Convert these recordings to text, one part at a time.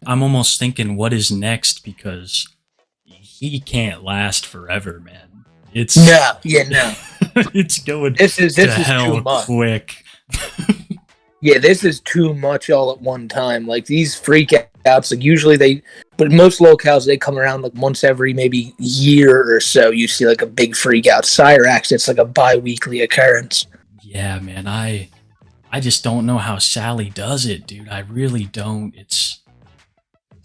I'm almost thinking, what is next? Because he can't last forever, man. It's no. it's going This is to too hell much. quick. Yeah, this is too much all at one time. Like these freakouts, like usually but most locales they come around like once every maybe year or so. You see like a big freakout. Cyrax, it's like a bi-weekly occurrence. Yeah, man. I just don't know how Sally does it, dude. I really don't.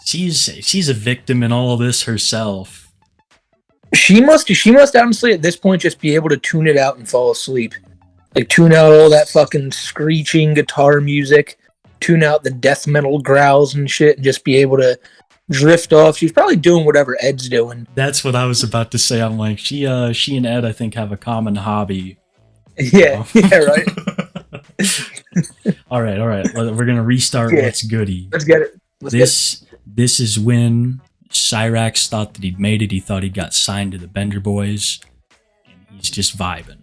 She's a victim in all of this herself. She must honestly at this point just be able to tune it out and fall asleep. Like, tune out all that fucking screeching guitar music, tune out the death metal growls and shit, and just be able to drift off. She's probably doing whatever Ed's doing. That's what I was about to say. I'm like, she and Ed, I think, have a common hobby. Yeah, right. All right. We're going to restart What's Goody. Let's get it. This is when Cyrax thought that he'd made it. He thought he got signed to the Bender Boys, and he's just vibing.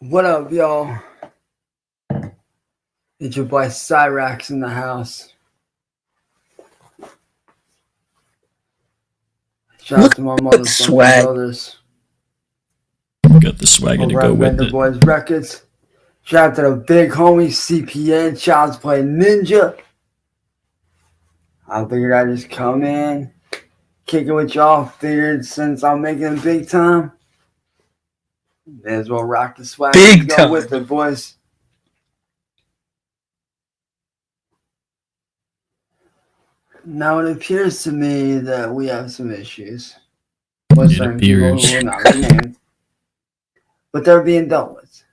What up, y'all? It's your boy Cyrax in the house. Shout out to my motherfucking brothers. Got the swagger to go with it. Boys Records. Shout out to the big homie CPN, Child's Play Ninja. I figured I'd just come in, kick it with y'all. Figured since I'm making it big time, may as well rock the swag. Big time. Go with the boys. Now it appears to me that we have some issues with certain people who will not be named, but they're being dealt with.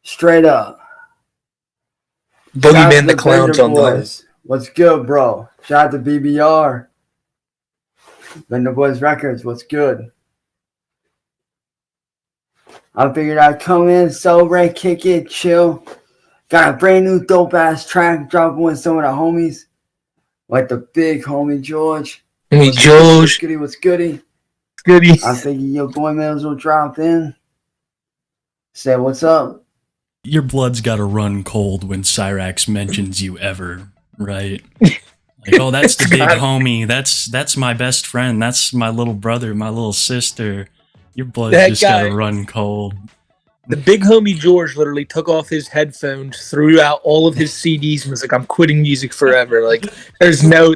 Straight up. Boogeyman the Clown's on boys. What's good, bro? Shout out to BBR. Bender Boys Records. What's good? I figured I'd come in, celebrate, kick it, chill. Got a brand new dope ass track dropping with some of the homies. Like the big homie George. Hey, George. What's goody? Goody. I figured your boy Mills will drop in. Say what's up. Your blood's got to run cold when Cyrax mentions you ever, right? Like, oh, that's the big homie. That's my best friend. That's my little brother, my little sister. Your blood's just got to run cold. The big homie George literally took off his headphones, threw out all of his CDs, and was like, "I'm quitting music forever." Like, there's no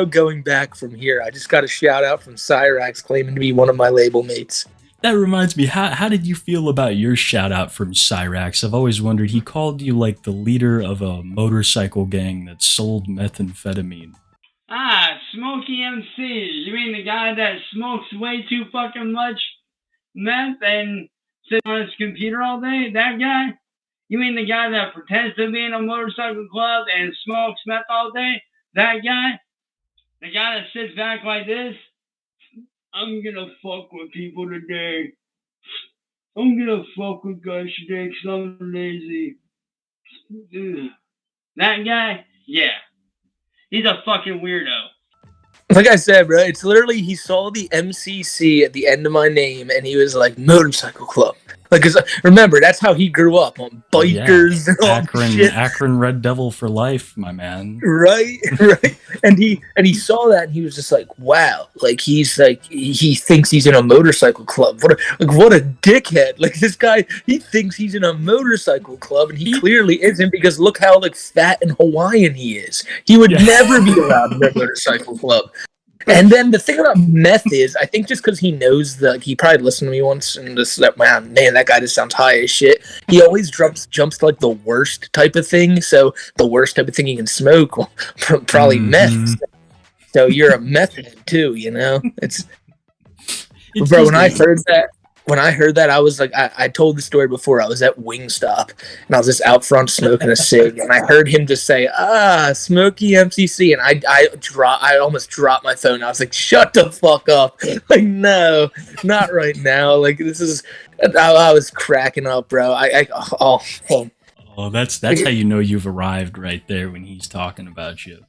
going back from here. I just got a shout out from Cyrax claiming to be one of my label mates. That reminds me, how did you feel about your shout out from Cyrax? I've always wondered. He called you like the leader of a motorcycle gang that sold methamphetamine. Ah, SmokeyMcC. You mean the guy that smokes way too fucking much meth and sits on his computer all day? That guy? You mean the guy that pretends to be in a motorcycle club and smokes meth all day? That guy? The guy that sits back like this? I'm gonna fuck with people today. I'm gonna fuck with guys today because I'm lazy. Ugh. That guy? Yeah. He's a fucking weirdo. Like I said, bro, it's literally, he saw the MCC at the end of my name, and he was like, motorcycle club. Like, cause remember, that's how he grew up, on bikers and all shit. Akron Red Devil for life, my man. Right. And he saw that, and he was just like, wow. Like, he thinks he's in a motorcycle club. What a dickhead. Like, this guy, he thinks he's in a motorcycle club, and he clearly isn't, because look how, like, fat and Hawaiian he is. He would never be allowed in a motorcycle club. And then the thing about meth is, I think just because he knows he probably listened to me once and just like, man, that guy just sounds high as shit. He always jumps to like the worst type of thing. So the worst type of thing he can smoke, well, probably meth. So you're a meth head too, you know? It's bro. When I heard that, I was like, I told the story before. I was at Wingstop, and I was just out front smoking a cig, and I heard him just say, SmokeyMcC, and I almost dropped my phone. I was like, shut the fuck up. Like, no, not right now. Like, this is, I was cracking up, bro. Oh, that's how you know you've arrived right there when he's talking about you.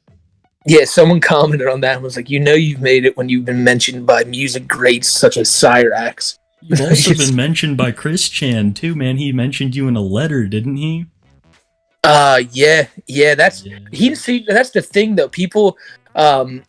Yeah, someone commented on that and was like, you've made it when you've been mentioned by music greats such as Cyrax. You've also been mentioned by Chris Chan too, man. He mentioned you in a letter, didn't he? Yeah, that's the thing though. People, my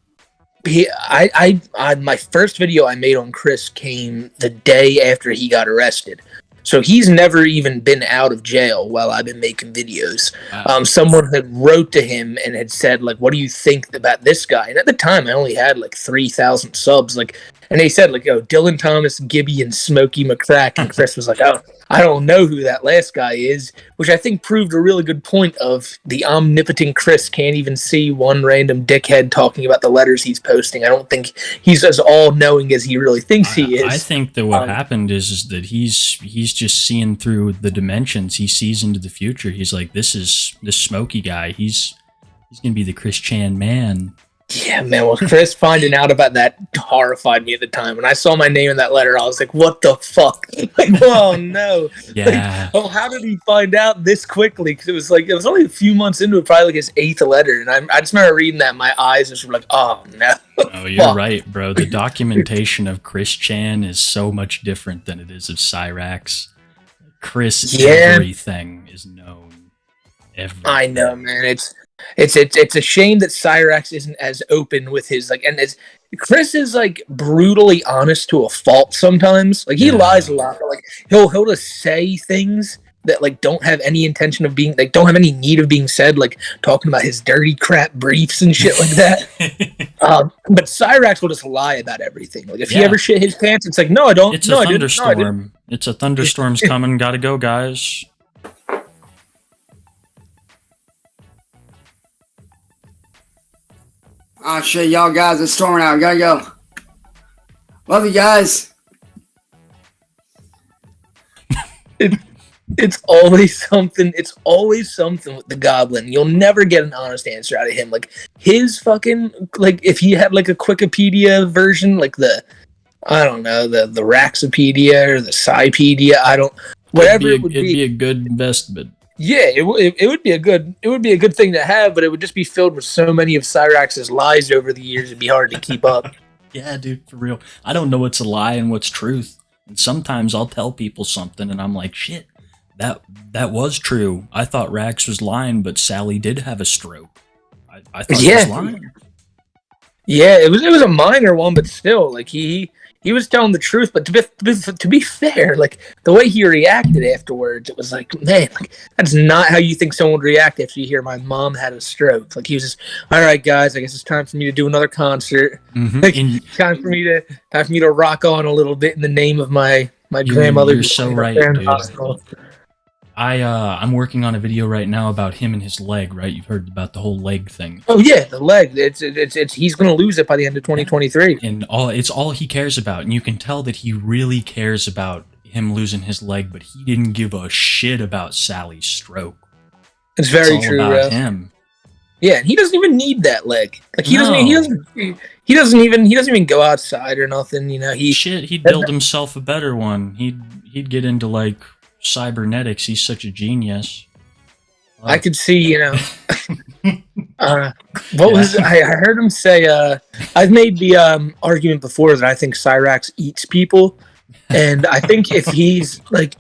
first video I made on Chris came the day after he got arrested. So he's never even been out of jail while I've been making videos. Wow. Someone had wrote to him and had said, like, what do you think about this guy? And at the time, I only had like 3,000 subs. And they said, like, Dylan Thomas, Gibby, and SmokeyMcC. And Chris was like, oh, I don't know who that last guy is, which I think proved a really good point of the omnipotent Chris can't even see one random dickhead talking about the letters he's posting. I don't think he's as all-knowing as he really thinks he is. I think that what happened is that he's just seeing through the dimensions. He sees into the future. He's like, this Smokey guy. He's going to be the Chris Chan man. Yeah, man. Well, Chris finding out about that horrified me at the time. When I saw my name in that letter, I was like, what the fuck? Like, oh, no. Yeah. Like, how did he find out this quickly? Because it was only a few months into it, probably like his 8th letter. And I just remember reading that, and my eyes just were like, oh, no. Oh, you're right, bro. The documentation of Chris Chan is so much different than it is of Cyrax. Everything is known. Everything. I know, man. It's a shame that Cyrax isn't as open with his Chris is like brutally honest to a fault sometimes. Like he lies a lot, but like he'll just say things that like don't have any intention of being like don't have any need of being said, like talking about his dirty crap briefs and shit like that. But Cyrax will just lie about everything. Like if he ever shit his pants, it's like no, I don't. It's a thunderstorm. It's a thunderstorm's coming. Gotta go, guys. Oh shit, y'all guys, it's storming out. Gotta go. Love you guys. It's always something. It's always something with the Goblin. You'll never get an honest answer out of him. Like his fucking if he had like a Wikipedia version, like the Raxipedia or the Cypedia, it would be a good investment. Yeah, it would be a good thing to have, but it would just be filled with so many of Cyrax's lies over the years. It'd be hard to keep up. Yeah, dude, for real. I don't know what's a lie and what's truth. And sometimes I'll tell people something and I'm like, shit, that was true. I thought Rax was lying, but Sally did have a stroke. I thought he was lying. Yeah, it was a minor one, but still, like he was telling the truth. But to be fair, like the way he reacted afterwards, it was like, man, like that's not how you think someone would react after you hear my mom had a stroke. Like he was just, all right, guys, I guess it's time for me to do another concert. Mm-hmm. Like, time for me to rock on a little bit in the name of my grandmother. You're so right, dude. I'm working on a video right now about him and his leg, right? You've heard about the whole leg thing. Oh yeah, the leg. It's he's gonna lose it by the end of 2023. And it's all he cares about. And you can tell that he really cares about him losing his leg, but he didn't give a shit about Sally's stroke. It's very true, about him. Yeah, and he doesn't even need that leg. Like he doesn't even go outside or nothing, you know. He'd build himself a better one. He'd get into like cybernetics. He's such a genius. I could see, you know. I heard him say, I've made the argument before that I think Cyrax eats people. And I think if he's like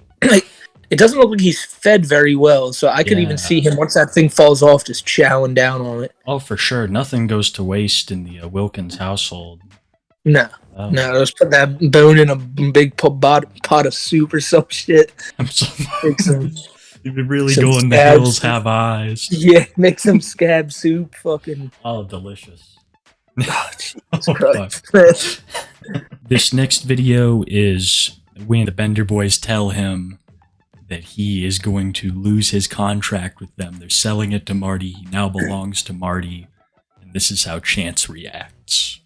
it doesn't look like he's fed very well. So I could even see him, once that thing falls off, just chowing down on it. Oh, for sure. Nothing goes to waste in the Wilkins household. No, let's put that bone in a big pot of soup or some shit. You've been really going the hills have eyes. Yeah, make some scab soup. Fucking. Oh, delicious. Oh, Jesus Christ. This next video is when the Bender Boys tell him that he is going to lose his contract with them. They're selling it to Marty. He now belongs to Marty. And this is how Chance reacts.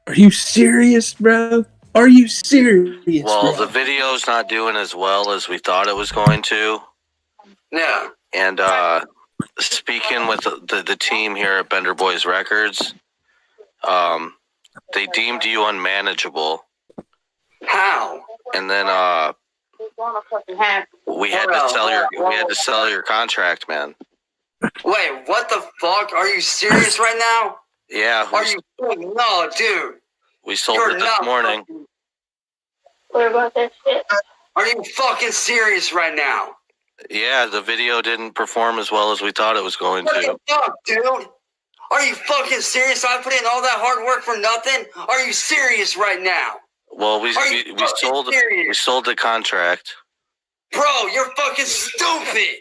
Are you serious, bro? Are you serious? Well, bro? the video's not doing as well as we thought it was going to. Yeah. And speaking with the team here at Bender Boys Records, they deemed you unmanageable. How? And then we had to sell your contract, man. Wait, what the fuck? Are you serious right now? Yeah. Are you? No, dude. We sold You're it this not morning. What about that shit? Are you fucking serious right now? Yeah, the video didn't perform as well as we thought it was going What to. the fuck, dude? Are you fucking serious? I put in all that hard work for nothing? Are you serious right now? Well, we sold the contract. Bro, you're fucking stupid.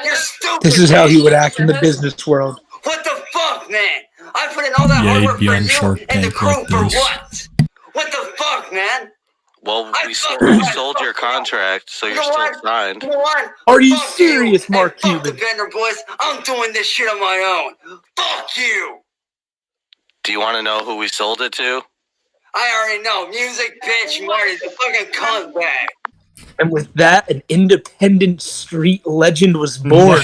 You're stupid. This is how he would act in the business world. What the fuck, man? I put in all that hard work he'd be for on you Shark and the Tank crew like for this. what? What the fuck, man? Well, we sold your contract, so you're still signed. You know what? Are you Fuck serious, you. Mark Fuck the Cuban? Bender boys. I'm doing this shit on my own. Fuck you. Do you want to know who we sold it to? I already know. Music, bitch, Marty, the fucking cunt bag. And with that, an independent street legend was born.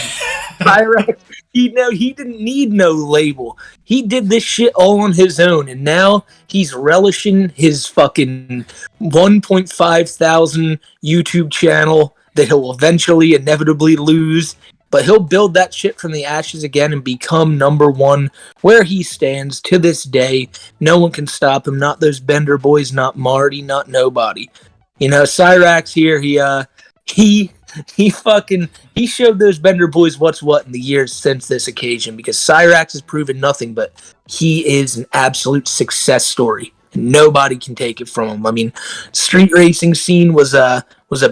Cyrax, he didn't need no label. He did this shit all on his own, and now he's relishing his fucking 1.5 thousand YouTube channel that he'll eventually inevitably lose. But he'll build that shit from the ashes again and become number one where he stands to this day. No one can stop him. Not those Bender boys, not Marty, not nobody. You know, Cyrax here, he showed those Bender boys what's what in the years since this occasion, because Cyrax has proven nothing, but he is an absolute success story. Nobody can take it from him. I mean, street racing scene was a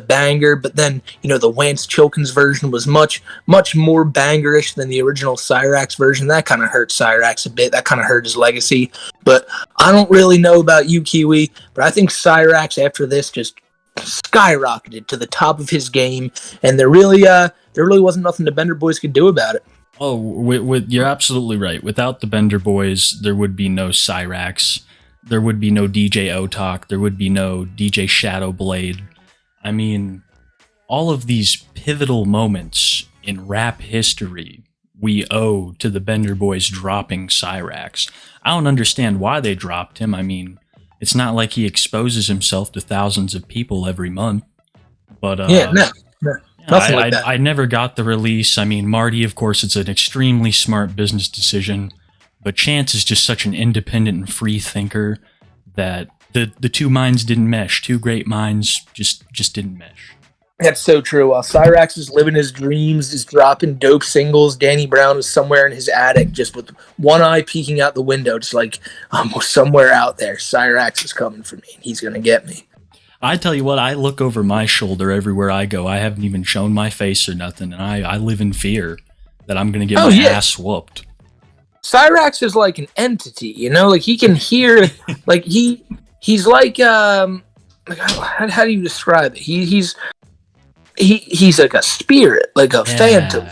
banger, but then, you know, the Lance Chilkins version was much more bangerish than the original Cyrax version. That kind of hurt Cyrax a bit. That kind of hurt his legacy. But I don't really know about you, Kiwi, but I think Cyrax after this just skyrocketed to the top of his game, and there really wasn't nothing the Bender boys could do about it. Oh, you're absolutely right. Without the Bender boys, there would be no Cyrax. There would be no DJ Otak. There would be no DJ Shadowblade. I mean, all of these pivotal moments in rap history we owe to the Bender boys dropping Cyrax. I don't understand why they dropped him. I mean, it's not like he exposes himself to thousands of people every month. But Nothing like that. I never got the release. I mean, Marty, of course, it's an extremely smart business decision. But Chance is just such an independent and free thinker that the two minds didn't mesh. Two great minds just didn't mesh. That's so true. While Cyrax is living his dreams, is dropping dope singles, Danny Brown is somewhere in his attic, just with one eye peeking out the window, just like, I'm somewhere out there. Cyrax is coming for me, and he's going to get me. I tell you what, I look over my shoulder everywhere I go. I haven't even shown my face or nothing, and I live in fear that I'm going to get my ass whooped. Cyrax is like an entity, you know? Like, he can hear, like, he's like, how do you describe it? He's like a spirit, like a phantom.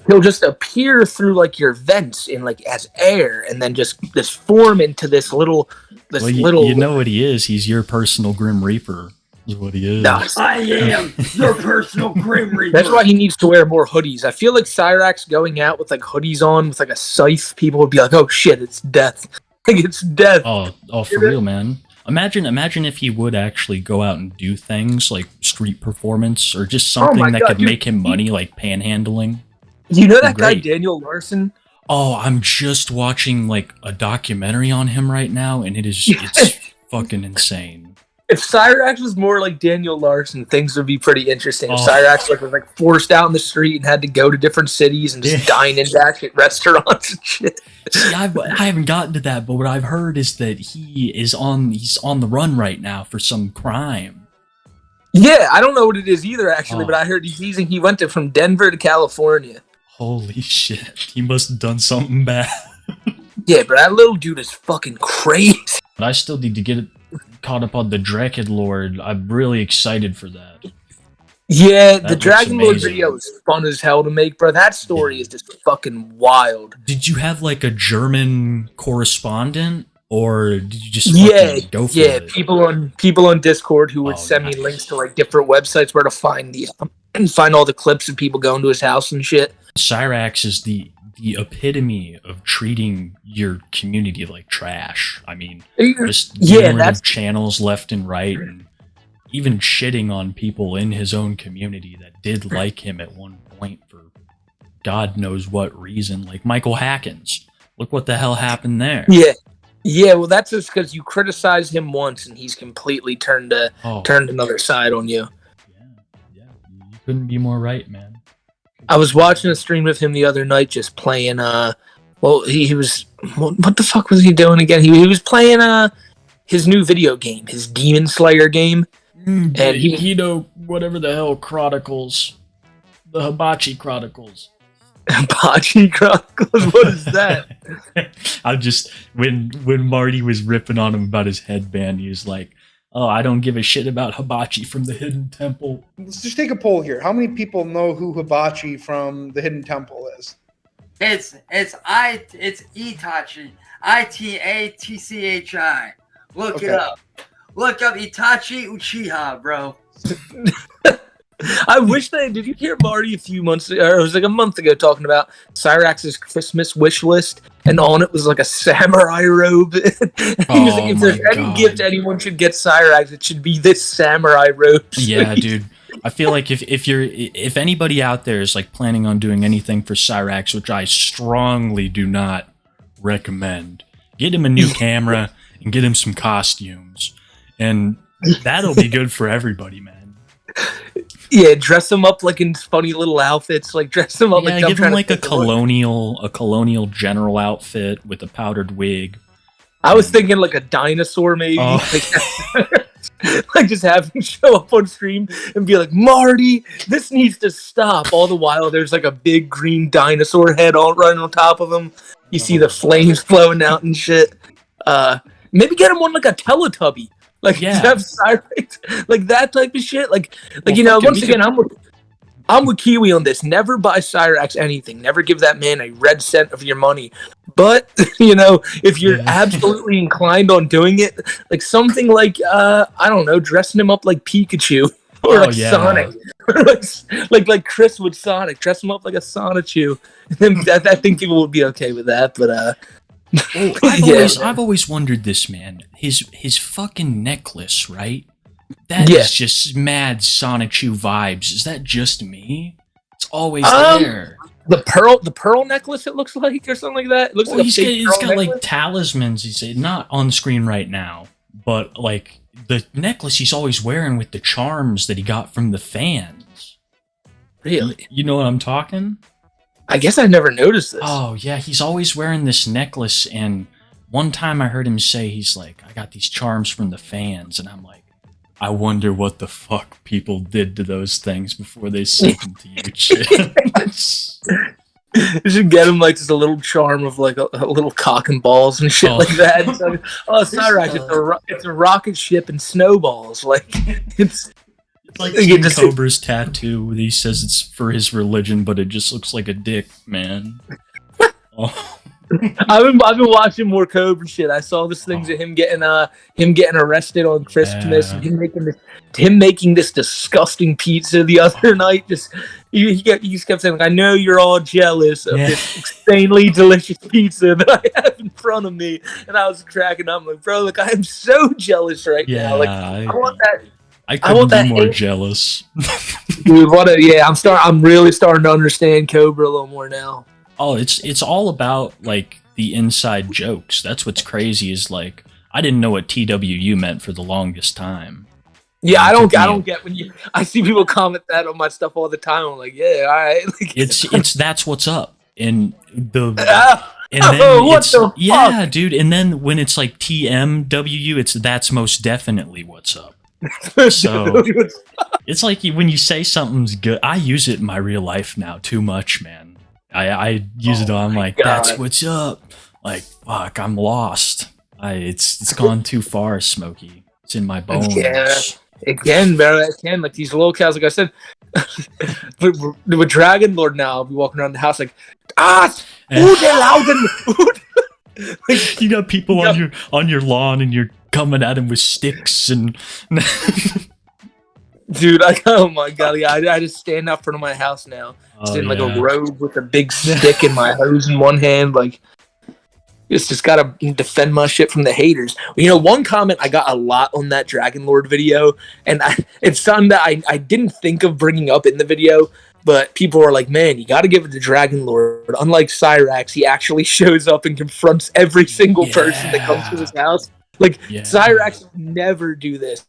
He'll just appear through like your vents in like as air, and then just form into this little. You know what he is? He's your personal Grim Reaper. Is what he is. No. I am your personal Grim Reaper. That's why he needs to wear more hoodies. I feel like Cyrax going out with like hoodies on with like a scythe, people would be like, "Oh shit, it's death!" Like it's death. Oh, for real, man. Imagine if he would actually go out and do things like street performance or just something that could make him money, like panhandling. You know that guy Daniel Larson? Oh, I'm just watching like a documentary on him right now, and it's fucking insane. If Cyrax was more like Daniel Larson, things would be pretty interesting. If Cyrax was like forced out in the street and had to go to different cities and just dine in back at restaurants and shit. See, I haven't gotten to that, but what I've heard is that he's on the run right now for some crime. Yeah, I don't know what it is either, actually, but I heard he went from Denver to California. Holy shit, he must have done something bad. Yeah, but that little dude is fucking crazy. But I still need to get caught up on the Dragonlord. I'm really excited for that. Yeah, the Dragonlord video is fun as hell to make, bro. That story is just fucking wild. Did you have like a German correspondent, or did you just go for it? people on Discord who would send me links to like different websites where to find all the clips of people going to his house and shit. Cyrax is the epitome of treating your community like trash. I mean, just that's channels left and right, and even shitting on people in his own community that did like him at one point for God knows what reason. Like Michael Hackins. Look what the hell happened there. Yeah, well, that's just because you criticized him once, and he's completely turned another side on you. Yeah, you couldn't be more right, man. I was watching a stream of him the other night, just playing. He was. What the fuck was he doing again? He was playing his new video game, his Demon Slayer game, and whatever the hell Chronicles, the Hibachi Chronicles. Hibachi Chronicles. What is that? I just when Marty was ripping on him about his headband, he was like, "Oh, I don't give a shit about Hibachi from the Hidden Temple." Let's just take a poll here. How many people know who Hibachi from the Hidden Temple is? It's Itachi. Itatchi. Look it up. Look up Itachi Uchiha, bro. I wish did you hear Marty a few months ago, or it was like a month ago, talking about Cyrax's Christmas wish list, and on it was like a samurai robe. He was like, if there's any gift anyone should get Cyrax, it should be this samurai robe. Yeah, dude. I feel like if anybody out there is like planning on doing anything for Cyrax, which I strongly do not recommend, get him a new camera and get him some costumes, and that'll be good for everybody, man. Yeah, dress him up like in funny little outfits. Like dress him up. Yeah, give him like a colonial general outfit with a powdered wig. I was thinking like a dinosaur, maybe. Like just have him show up on stream and be like, "Marty, this needs to stop." All the while, there's like a big green dinosaur head running on top of him. You see the flames flowing out and shit. Maybe get him on like a Teletubby. Like have Cyrax, like that type of shit. Like once again, I'm with Kiwi on this. Never buy Cyrax anything. Never give that man a red cent of your money. But if you're absolutely inclined on doing it, like something like I don't know, dressing him up like Pikachu or Sonic, like Chris would Sonic, dress him up like a Sonichu. And then I think people would be okay with that. But I've always wondered this, man. His fucking necklace, right? That is just mad Sonichu vibes. Is that just me? It's always there. The pearl necklace, it looks like, or something like that. It looks like he's got like talismans. He's not on screen right now, but like the necklace he's always wearing with the charms that he got from the fans. Really? You know what I'm talking? I guess I never noticed this. Oh, yeah, he's always wearing this necklace, and one time I heard him say, he's like, "I got these charms from the fans," and I'm like, I wonder what the fuck people did to those things before they sent them to you. Shit. You should get him like just a little charm of like a little cock and balls and shit like that. It's like, Cyrax, it's a rocket ship and snowballs. Like it's like King Cobra's tattoo. He says it's for his religion, but it just looks like a dick, man. I've been watching more Cobra shit. I saw this things of him getting arrested on Christmas, and him making this disgusting pizza the other night. Just he just kept saying, like, "I know you're all jealous of this insanely delicious pizza that I have in front of me," and I was cracking up. I'm like, "Bro, like I am so jealous right now. Like I want that." I couldn't be more jealous. Dude, I'm really starting to understand Cobra a little more now. Oh, it's all about like the inside jokes. That's what's crazy is like I didn't know what TWU meant for the longest time. Yeah, I don't get when I see people comment that on my stuff all the time. I'm like, yeah, all right. Like, it's that's what's up. And then what the fuck? Yeah, dude. And then when it's like TMWU, it's that's most definitely what's up. So it's like when you say something's good, I use it in my real life now too much, man. I use it. I'm like, that's what's up. Like, fuck, I'm lost. It's gone too far, Smokey. It's in my bones. Yeah, again, bro. Again, like these locals, like I said, with Dragonlord now, I'll be walking around the house like, like, you got people on your lawn and you're coming at him with sticks and. Dude, oh my god, yeah, I just stand out front of my house now. Just in like a robe with a big stick and my hose in one hand, like just gotta defend my shit from the haters. You know, one comment I got a lot on that Dragonlord video, and it's something that I didn't think of bringing up in the video, But people are like, man, you got to give it to Dragonlord. Unlike Cyrax, he actually shows up and confronts every single person that comes to his house. Like, Cyrax would never do this.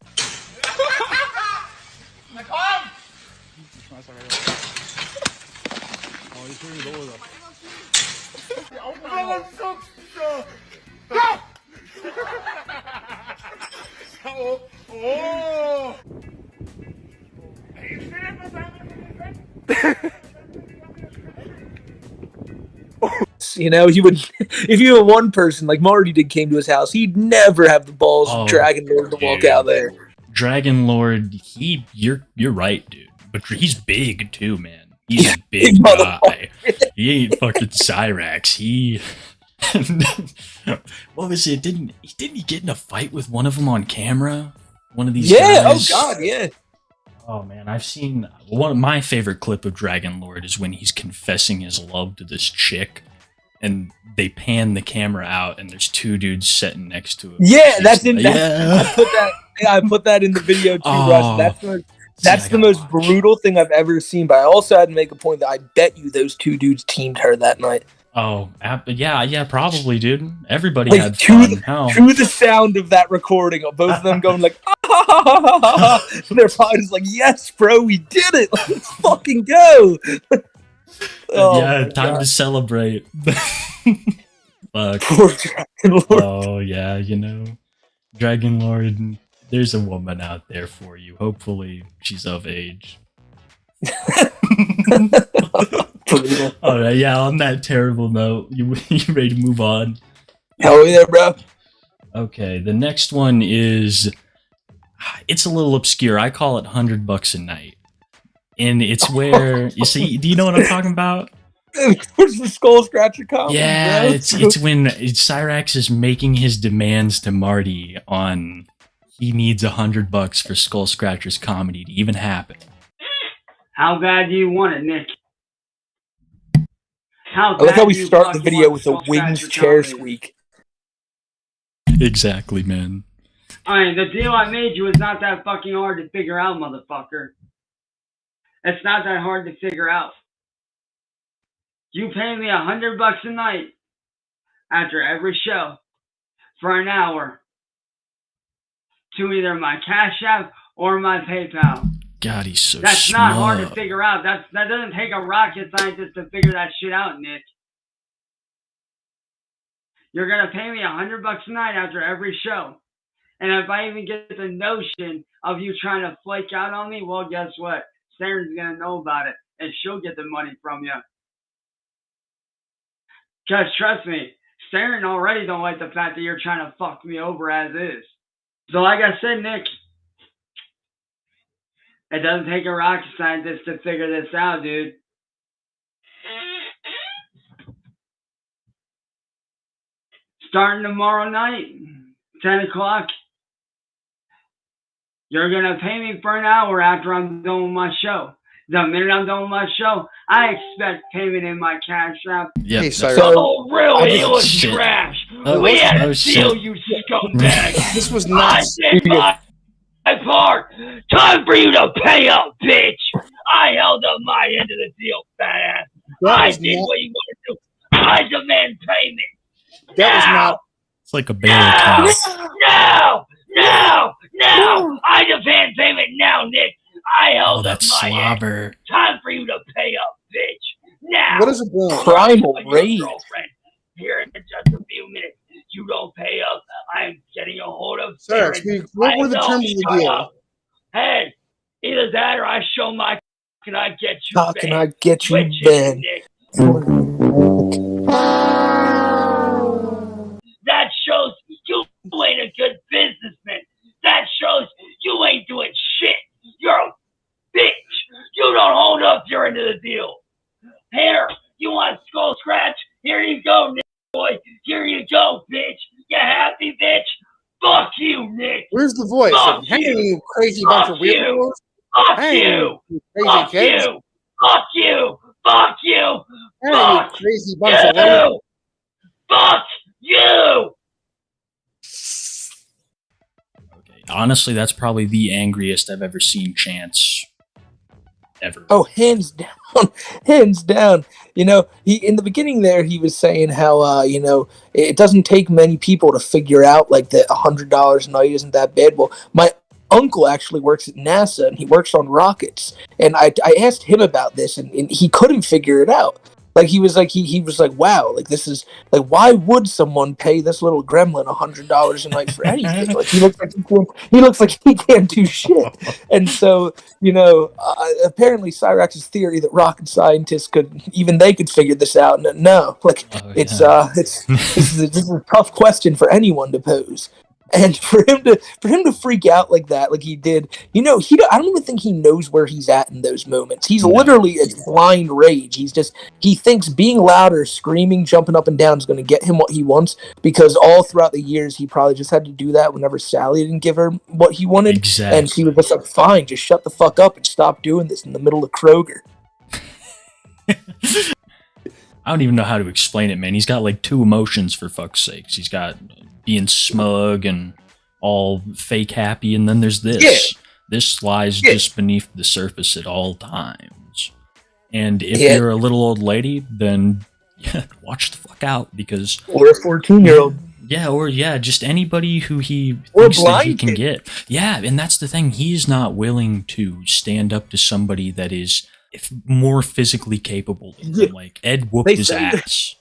You know, he would, if you had one person like Marty did came to his house, he'd never have the balls of Dragonlord to walk out there. Dragonlord, you're right, dude. But he's big too, man. He's a big guy. He ain't fucking Cyrax. He what was it? Didn't he get in a fight with one of them on camera? One of these guys? Oh god, yeah. Oh man, I've seen one of my favorite clip of Dragonlord is when he's confessing his love to this chick, and they pan the camera out, and there's two dudes sitting next to him. Yeah, that's in. I put that in the video too, Russ. That's the most brutal thing I've ever seen. But I also had to make a point that I bet you those two dudes teamed her that night. Oh, yeah, probably, dude. Everybody had fun. To the sound of that recording, of both of them going like, and they're probably just like, yes, bro, we did it. Let's fucking go. Time to celebrate. Fuck. Poor Dragonlord. Oh, yeah, you know. Dragonlord, there's a woman out there for you. Hopefully, she's of age. All right, yeah. On that terrible note, you ready to move on? Hell yeah, bro. Okay, the next one is it's a little obscure. I call it $100 a night, and it's where you see. Do you know what I'm talking about? Where's the Skull Scratcher comedy? Yeah, bro? it's when Cyrax is making his demands to Marty on he needs $100 for Skull Scratcher's comedy to even happen. How bad do you want it, Nick? I like how we start the video with a wings chair squeak. Exactly, man. Alright, the deal I made you is not that fucking hard to figure out, motherfucker. It's not that hard to figure out. You pay me $100 a night after every show for an hour to either my Cash App or my PayPal. God, he's so That's smug. not hard to figure out. That doesn't take a rocket scientist to figure that shit out, Nick. You're gonna pay me $100 a night after every show. And if I even get the notion of you trying to flake out on me, well, guess what? Sarah's gonna know about it, and she'll get the money from you. Cause trust me, Saren already don't like the fact that you're trying to fuck me over as is. So like I said, Nick, it doesn't take a rocket scientist to figure this out, dude. Starting tomorrow night, 10 o'clock, you're going to pay me for an hour after I'm done with my show. The minute I'm done with my show, I expect payment in my Cash App. Yep. Hey, Cyrax. Oh, really? It was trash. We had a deal, you scumbag. This was not. I did my part. Time for you to pay up, bitch. I held up my end of the deal, fat ass. I did what you want to do. I demand payment. That was not. It's like a bear cow. No! I demand payment now, Nick. I held up my slobber. end. Time for you to pay up, bitch. Now. What is it doing? Primal rage. Here in just a few minutes. You don't pay up, I'm getting a hold of Cyrax, what were the terms of the deal? Hey, either that or I show my can I get you How can I get you banned? That shows you ain't a good businessman. That shows you ain't doing shit. You're a bitch. You don't hold up your end of the deal. Here, you want Skull Scratch? Here you go, Nick boy. Here you go, bitch. You happy, bitch? Fuck you, Nick. Where's the voice? Fuck Hey, you. you crazy bunch of weirdos. Fuck Hey, you. crazy Fuck kids. you. Fuck you. Fuck you. Hey, Fuck you crazy bunch of weirdos. you. Fuck you. Okay. Honestly, that's probably the angriest I've ever seen Chance ever. Oh, hands down, hands down. You know, he in the beginning there, he was saying how you know, it doesn't take many people to figure out like that $100 a night isn't that bad. Well, my uncle actually works at NASA and he works on rockets, and I asked him about this, and he couldn't figure it out. Like he was like, wow, like this is like, why would someone pay this little gremlin $100 a night for anything? Like he looks like he can't do shit. And so, you know, apparently Cyrax's theory that rocket scientists could figure this out. No, like this is a tough question for anyone to pose. And for him to freak out like that, like he did, you know, I don't even think he knows where he's at in those moments. He's literally it's blind rage. He thinks being loud or screaming, jumping up and down is going to get him what he wants, because all throughout the years he probably just had to do that whenever Sally didn't give her what he wanted. Exactly. And she was just like, fine, just shut the fuck up and stop doing this in the middle of Kroger. I don't even know how to explain it, man. He's got like two emotions, for fuck's sakes. He's got being smug and all fake happy, and then there's this. Yeah. This lies just beneath the surface at all times. And if you're a little old lady, then watch the fuck out, because... Or a 14-year-old. Yeah, or just anybody who he thinks that he can get. Yeah, and that's the thing. He's not willing to stand up to somebody that is more physically capable than him. Like, Ed whooped his ass.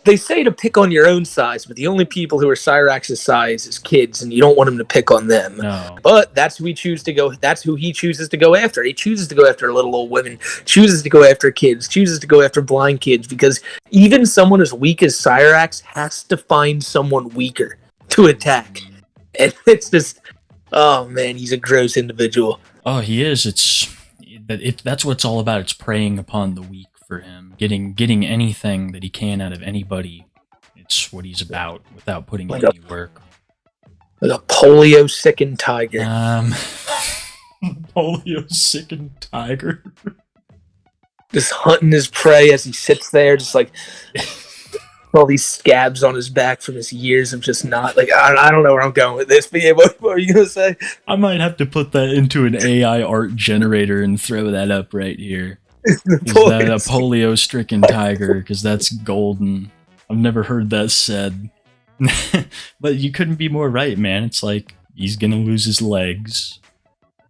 They say to pick on your own size, but the only people who are Cyrax's size is kids, and you don't want him to pick on them. No. But that's who he chooses to go. That's who he chooses to go after. He chooses to go after little old women, chooses to go after kids, chooses to go after blind kids, because even someone as weak as Cyrax has to find someone weaker to attack. And it's just, oh man, he's a gross individual. Oh, he is. That's what it's all about. It's preying upon the weak. For him, getting anything that he can out of anybody, it's what he's about, without putting in any work. Like a polio-sickened tiger. Polio-sickened tiger. Just hunting his prey as he sits there, just like all these scabs on his back from his years of just not like. I don't know where I'm going with this, but yeah, what are you gonna say? I might have to put that into an AI art generator and throw that up right here. Is that a polio-stricken tiger? Because that's golden. I've never heard that said. But you couldn't be more right, man. It's like, he's gonna lose his legs.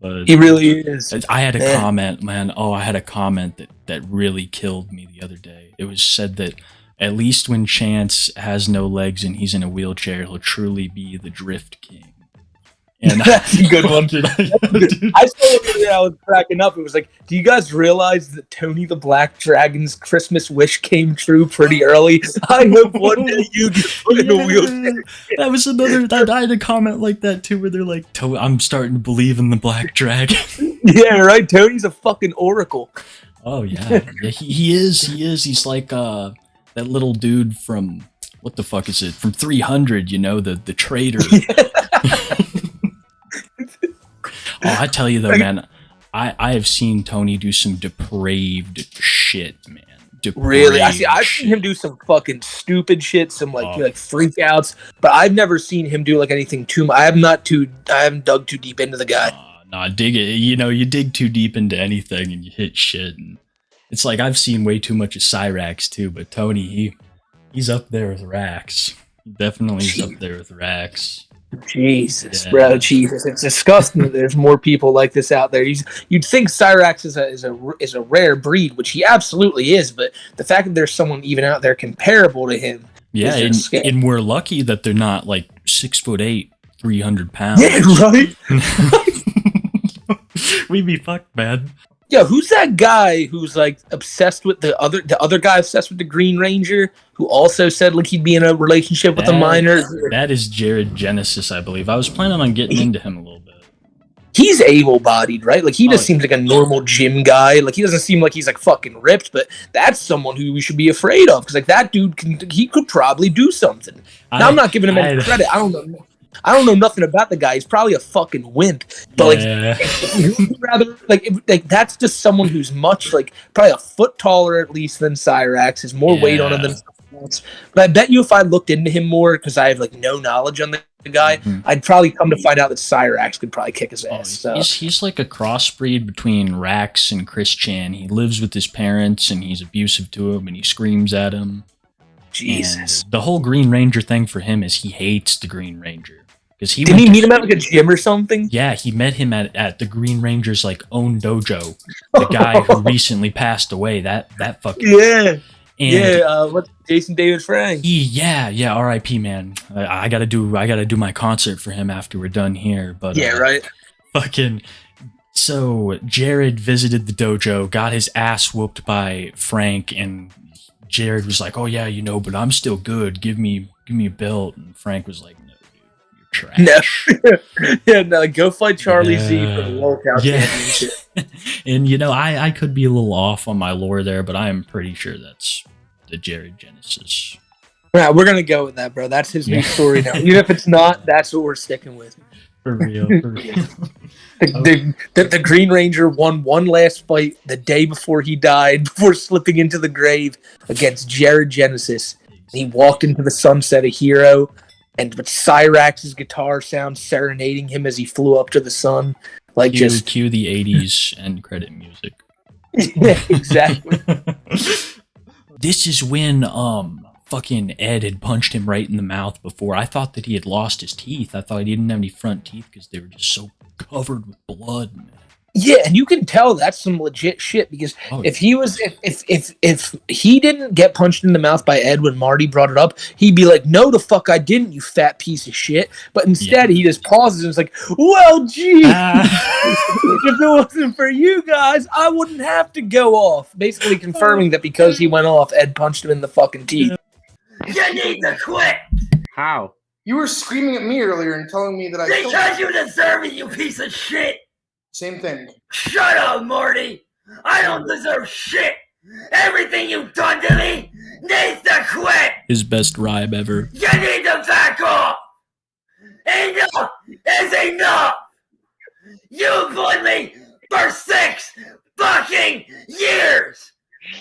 But he really is. I had a comment, man. Oh, I had a comment that really killed me the other day. It was said that at least when Chance has no legs and he's in a wheelchair, he'll truly be the Drift King. And that's a good one. I saw it there, I was cracking up. It was like, do you guys realize that Tony the Black Dragon's Christmas wish came true pretty early? I hope one day you get put in a wheelchair. That was another. I had a comment like that too, where they're like, I'm starting to believe in the Black Dragon. Yeah, right. Tony's a fucking oracle. Oh yeah, he is. He's like that little dude from, what the fuck is it? From 300, you know, the traitor. Oh, I tell you though, man, I have seen Tony do some depraved shit, man. Really? I've seen him do some fucking stupid shit, some like freakouts, but I've never seen him do like anything too much. I haven't dug too deep into the guy. Nah, dig it. You know, you dig too deep into anything and you hit shit. And it's like, I've seen way too much of Cyrax too, but Tony, he's up there with Rax. Definitely is up there with Rax. Jesus, bro, Jesus, it's disgusting that there's more people like this out there. You'd think Cyrax is a rare breed, which he absolutely is, but the fact that there's someone even out there comparable to him, and we're lucky that they're not like 6'8", 300 pounds. Yeah, right. We'd be fucked, man. Yeah, who's that guy who's like obsessed with the other guy obsessed with the Green Ranger, who also said like he'd be in a relationship with a minor? That is Jared Genesis, I believe. I was planning on getting into him a little bit. He's able-bodied, right? Like he just seems like a normal gym guy. Like he doesn't seem like he's like fucking ripped, but that's someone who we should be afraid of, because like that dude could probably do something. Now I'm not giving him any credit. I don't know nothing about the guy. He's probably a fucking wimp. But rather like that's just someone who's much like probably a foot taller at least than Cyrax, has more weight on him than else. But I bet you if I looked into him more, because I have like no knowledge on the guy, I'd probably come to find out that Cyrax could probably kick his ass. So. He's like a crossbreed between Rax and Chris Chan. He lives with his parents and he's abusive to him and he screams at him. Jesus. And the whole Green Ranger thing for him is he hates the Green Ranger. Didn't he meet him at like a gym or something? Yeah, he met him at the Green Ranger's like own dojo. The guy who recently passed away. That fucking What's Jason David Frank? R.I.P. man. I gotta do my concert for him after we're done here. But right. Fucking. So Jared visited the dojo, got his ass whooped by Frank, and Jared was like, "Oh yeah, but I'm still good. Give me a belt." And Frank was like, trash. No, go fight Charlie Z for the walkout championship. And I could be a little off on my lore there, but I am pretty sure that's the Jared Genesis. Yeah, we're gonna go with that, bro. That's his new story now. Even if it's not, that's what we're sticking with. For real. The Green Ranger won one last fight the day before he died, before slipping into the grave against Jared Genesis. He walked into the sunset a hero. And with Cyrax's guitar sound serenading him as he flew up to the sun, like cue the 80s end credit music. Yeah, exactly. This is when fucking Ed had punched him right in the mouth before. I thought that he had lost his teeth. I thought he didn't have any front teeth because they were just so covered with blood, man. Yeah, and you can tell that's some legit shit because if he didn't get punched in the mouth by Ed when Marty brought it up, he'd be like, "No, the fuck I didn't, you fat piece of shit." But instead, he just pauses and is like, "Well, gee, if it wasn't for you guys, I wouldn't have to go off." Basically confirming that because he went off, Ed punched him in the fucking teeth. You need to quit. How? You were screaming at me earlier and telling me that I. Because you deserve it, you piece of shit. Same thing. Shut up, Morty. I don't deserve shit. Everything you've done to me needs to quit. His best rhyme ever. You need to back off. Enough is enough. You bullied me for 6 fucking years.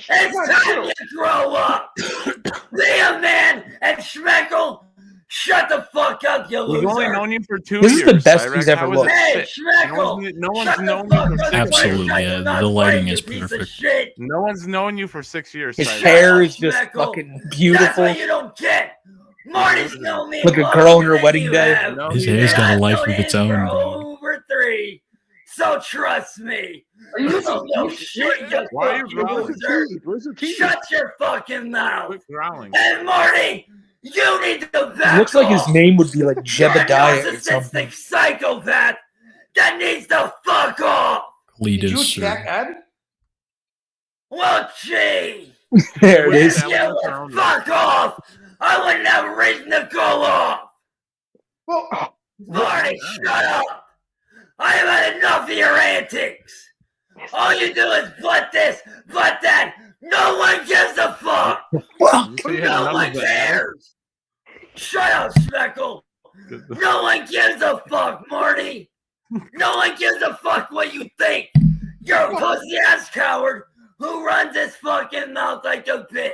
It's time you grow up. Be a man and Schmeckle. Shut the fuck up, you loser. We've only known you for 2 years. This is the best Cyrax. he's ever looked. Hey, Schmeckle. No one's known you for 6 Absolutely, years. yeah. The lighting is perfect. No one's known you for 6 years. His Cyrax. hair is just fucking beautiful. That's what you don't get. Marty's known me Like a girl on her wedding day. His hair's got a life of its own, bro. Over 3. So trust me. You don't know shit, you Why are you fucking growling? loser. Where's the teeth? Shut your fucking mouth. Quit growling. And Marty, you need to back Looks like his off. name would be like You're a Jebediah or something. narcissistic psychopath that needs to fuck off. Did you Cletus. attack Ed? Well, gee. There it is. You fuck off. I wouldn't have a reason to go off. Well, Marty, shut up. I have had enough of your antics. All you do is butt this, butt that. No one gives a fuck. No one cares. Shut up, Speckle. No one gives a fuck, Marty. No one gives a fuck what you think. You're a pussy-ass coward who runs his fucking mouth like a bitch.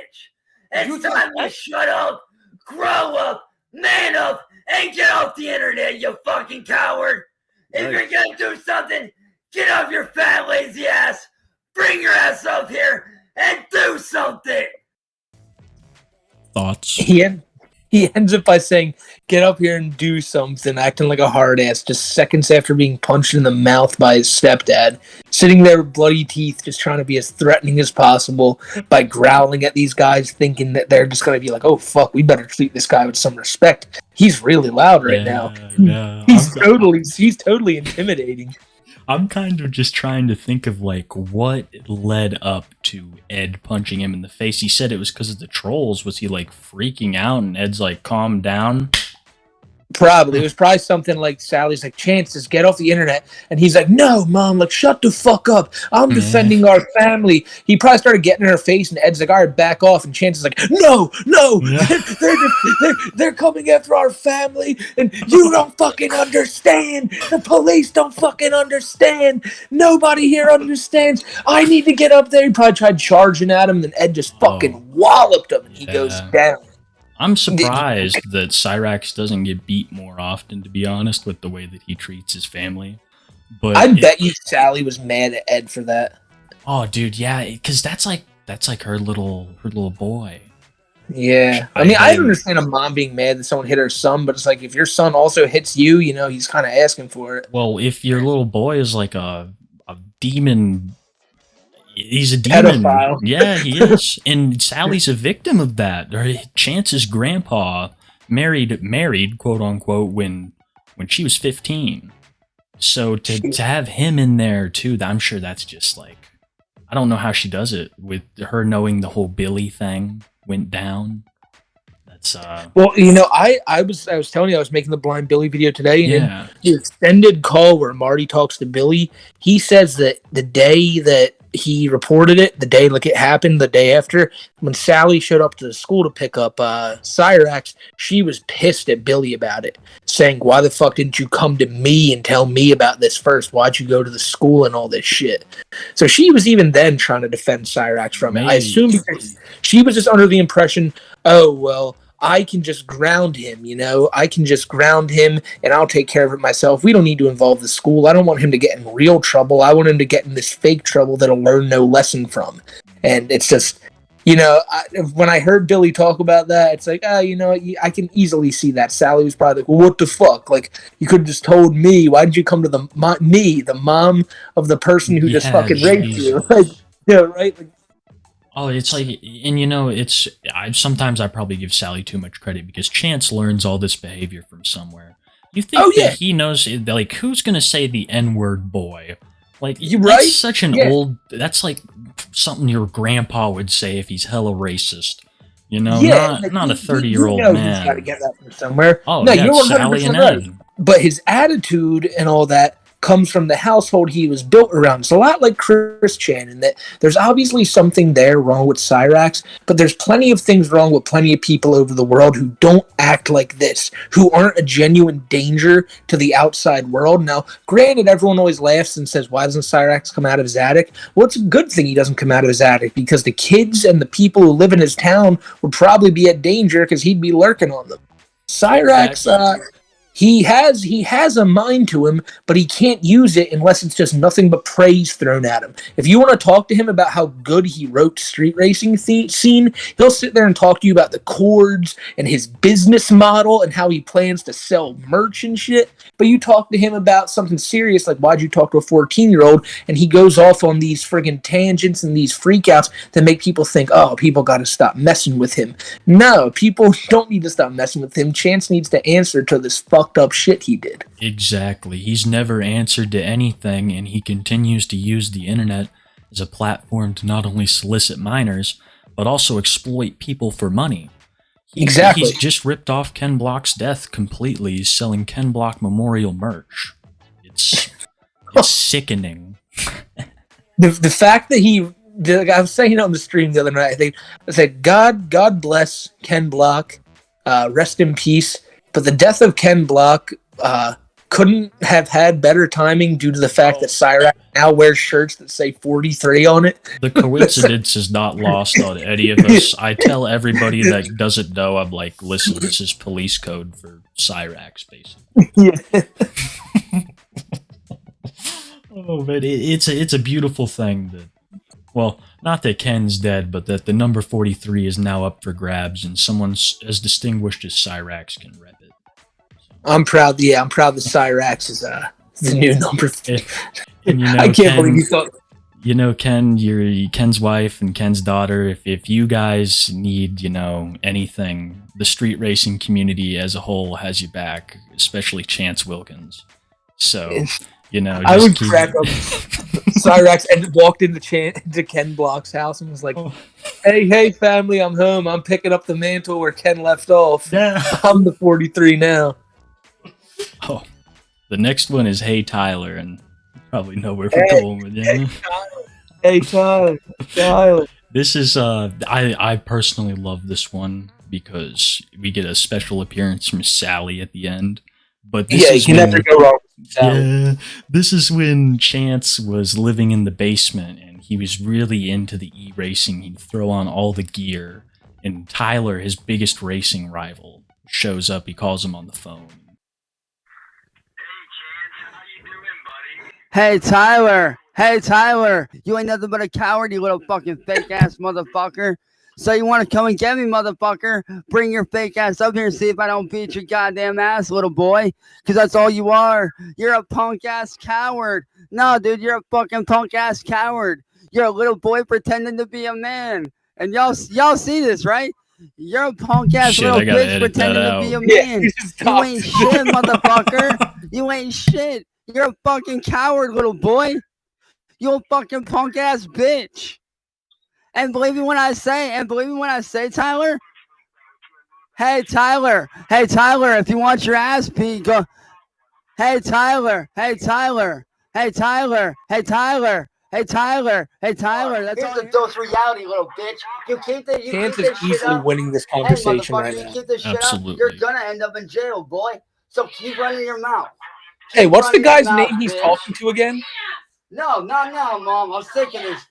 It's time to shut up, grow up, man up, and get off the internet, you fucking coward. If you're gonna do something, get off your fat, lazy ass. Bring your ass up here and do something. Thoughts? He ends up by saying, "Get up here and do something," acting like a hard ass just seconds after being punched in the mouth by his stepdad, sitting there with bloody teeth, just trying to be as threatening as possible by growling at these guys, thinking that they're just going to be like, "Oh, fuck, we better treat this guy with some respect." He's really loud right now. Yeah. He's totally intimidating. I'm kind of just trying to think of like what led up to Ed punching him in the face. He said it was because of the trolls. Was he like freaking out and Ed's like, calm down? Probably. It was probably something like Sally's like, Chance, just get off the internet. And he's like, no, Mom, like, shut the fuck up. I'm defending our family. He probably started getting in her face, and Ed's like, all right, back off. And Chance is like, no, they're coming after our family, and you don't fucking understand. The police don't fucking understand. Nobody here understands. I need to get up there. He probably tried charging at him, and then Ed just fucking walloped him, and he goes down. I'm surprised that Cyrax doesn't get beat more often, to be honest, with the way that he treats his family. But I bet you Sally was mad at Ed for that. Oh, dude, yeah, because that's like her little boy. Yeah, I mean, I understand a mom being mad that someone hit her son, but it's like if your son also hits you, you know, he's kind of asking for it. Well, if your little boy is like a demon. He's a demon. Pedophile. Yeah, he is. And Sally's a victim of that. Chance's grandpa married, quote unquote, when she was 15. So to have him in there too, I'm sure that's just like, I don't know how she does it with her knowing the whole Billy thing went down. That's well, you know, I was telling you I was making the Blind Billy video today, and in the extended call where Marty talks to Billy, he says that the day that he reported it, the day like it happened, the day after, when Sally showed up to the school to pick up Cyrax, she was pissed at Billy about it, saying, why the fuck didn't you come to me and tell me about this first? Why'd you go to the school and all this shit? So she was even then trying to defend Cyrax from it. I assume because she was just under the impression, oh, well, I can just ground him, you know? I can just ground him, and I'll take care of it myself. We don't need to involve the school. I don't want him to get in real trouble. I want him to get in this fake trouble that he'll learn no lesson from. And it's just, you know, when I heard Billy talk about that, it's like, oh, you know, I can easily see that. Sally was probably like, well, what the fuck? Like, you could have just told me. Why did you come to the mom of the person who just fucking raped you? Like, yeah, right? Like, oh, it's like, and you know, sometimes I probably give Sally too much credit because Chance learns all this behavior from somewhere. You think that he knows, like, who's going to say the N-word boy? Like, that's such an old, that's like something your grandpa would say if he's hella racist. You know, not a 30-year-old man. He's got to get that from somewhere. Oh, no, yeah, you're 100% Sally and right. Ed. But his attitude and all that comes from the household he was built around. It's a lot like Chris Chan in that there's obviously something there wrong with Cyrax, but there's plenty of things wrong with plenty of people over the world who don't act like this, who aren't a genuine danger to the outside world. Now, granted, everyone always laughs and says, why doesn't Cyrax come out of his attic? Well, it's a good thing he doesn't come out of his attic because the kids and the people who live in his town would probably be at danger because he'd be lurking on them. Cyrax, He has a mind to him, but he can't use it unless it's just nothing but praise thrown at him. If you want to talk to him about how good he wrote Street Racing Scene, he'll sit there and talk to you about the chords and his business model and how he plans to sell merch and shit. But you talk to him about something serious, like why'd you talk to a 14-year-old, and he goes off on these friggin' tangents and these freakouts that make people think, oh, people got to stop messing with him. No, people don't need to stop messing with him. Chance needs to answer to this fucked up shit he did. Exactly. He's never answered to anything, and he continues to use the internet as a platform to not only solicit minors, but also exploit people for money. Exactly. He's just ripped off Ken Block's death completely. He's selling Ken Block memorial merch. It's sickening. The fact that I was saying on the stream the other night, I said, God bless Ken Block, rest in peace. But the death of Ken Block couldn't have had better timing due to the fact that Cyrax now wears shirts that say 43 on it. The coincidence is not lost on any of us. I tell everybody that doesn't know, I'm like, listen, this is police code for Cyrax, basically. Yeah. Oh, but it's a beautiful thing that, well, not that Ken's dead, but that the number 43 is now up for grabs, and someone as distinguished as Cyrax can rep it. I'm proud. Yeah, I'm proud that Cyrax is the new number. And you know, I can't believe you thought. You know, Ken, Ken's wife and Ken's daughter. If you guys need, you know, anything, the street racing community as a whole has you back, especially Chance Wilkins. So, you know, I would crack up. Cyrax and walked into Ken Block's house and was like, "Hey, family, I'm home. I'm picking up the mantle where Ken left off. Yeah. I'm the 43 now." The next one is Hey Tyler, and you probably know where we're going with it. Hey Tyler. This is I personally love this one because we get a special appearance from Sally at the end. But this is you can never go wrong with Sally. Yeah, this is when Chance was living in the basement and he was really into the e-racing. He'd throw on all the gear, and Tyler, his biggest racing rival, shows up. He calls him on the phone. Hey, Tyler. Hey, Tyler. You ain't nothing but a coward, you little fucking fake-ass motherfucker. So you want to come and get me, motherfucker? Bring your fake ass up here and see if I don't beat your goddamn ass, little boy. Because that's all you are. You're a punk-ass coward. No, dude, you're a fucking punk-ass coward. You're a little boy pretending to be a man. And y'all see this, right? You're a punk-ass little bitch pretending to be a man. You ain't shit, motherfucker. You ain't shit. You're a fucking coward, little boy. You a fucking punk-ass bitch. And believe me when I say, Tyler. Hey, Tyler, if you want your ass beat, go. Hey, Tyler. That's all. Here's the dose reality, little bitch. You keep this. Chance is easily winning this conversation right now. You keep this shit Absolutely. up, you're gonna end up in jail, boy. So keep running your mouth. Hey, what's the guy's name he's talking to again? No, not now, Mom. I'm sick of this.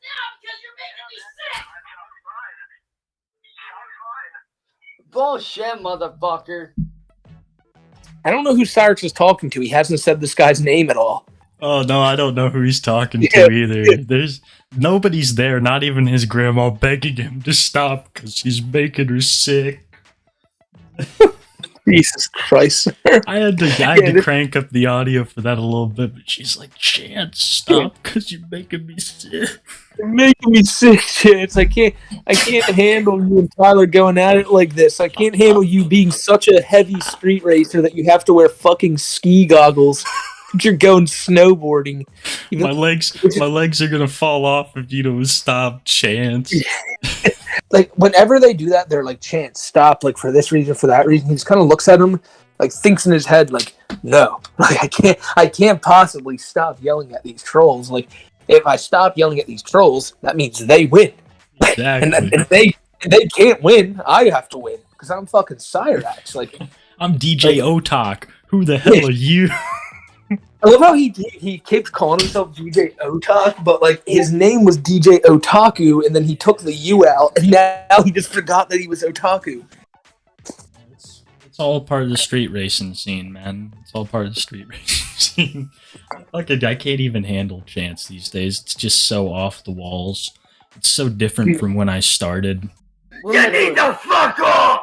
Bullshit, motherfucker. I don't know who Cyrax is talking to. He hasn't said this guy's name at all. Oh no, I don't know who he's talking to either. There's nobody's there, not even his grandma, begging him to stop because she's making her sick. Jesus Christ. I had to crank up the audio for that a little bit, but she's like, Chance, stop because you're making me sick. You're making me sick, Chance. I can't handle you and Tyler going at it like this. I can't handle you being such a heavy street racer that you have to wear fucking ski goggles. You're going snowboarding. My legs are gonna fall off if you don't stop, Chance. Like, whenever they do that, they're like, Chance, stop, like, for this reason, for that reason. He just kind of looks at him, like, thinks in his head, like, no, like, I can't possibly stop yelling at these trolls. Like, if I stop yelling at these trolls, that means they win. Exactly. And if they can't win, I have to win, because I'm fucking Cyrax. Like, I'm DJ Otak. Who the hell are you? I love how he keeps calling himself DJ Otak, but like his name was DJ Otaku, and then he took the U out, and now he just forgot that he was Otaku. It's all part of the street racing scene, man. It's all part of the street racing scene. I can't even handle Chance these days. It's just so off the walls. It's so different from when I started. You need to fuck off!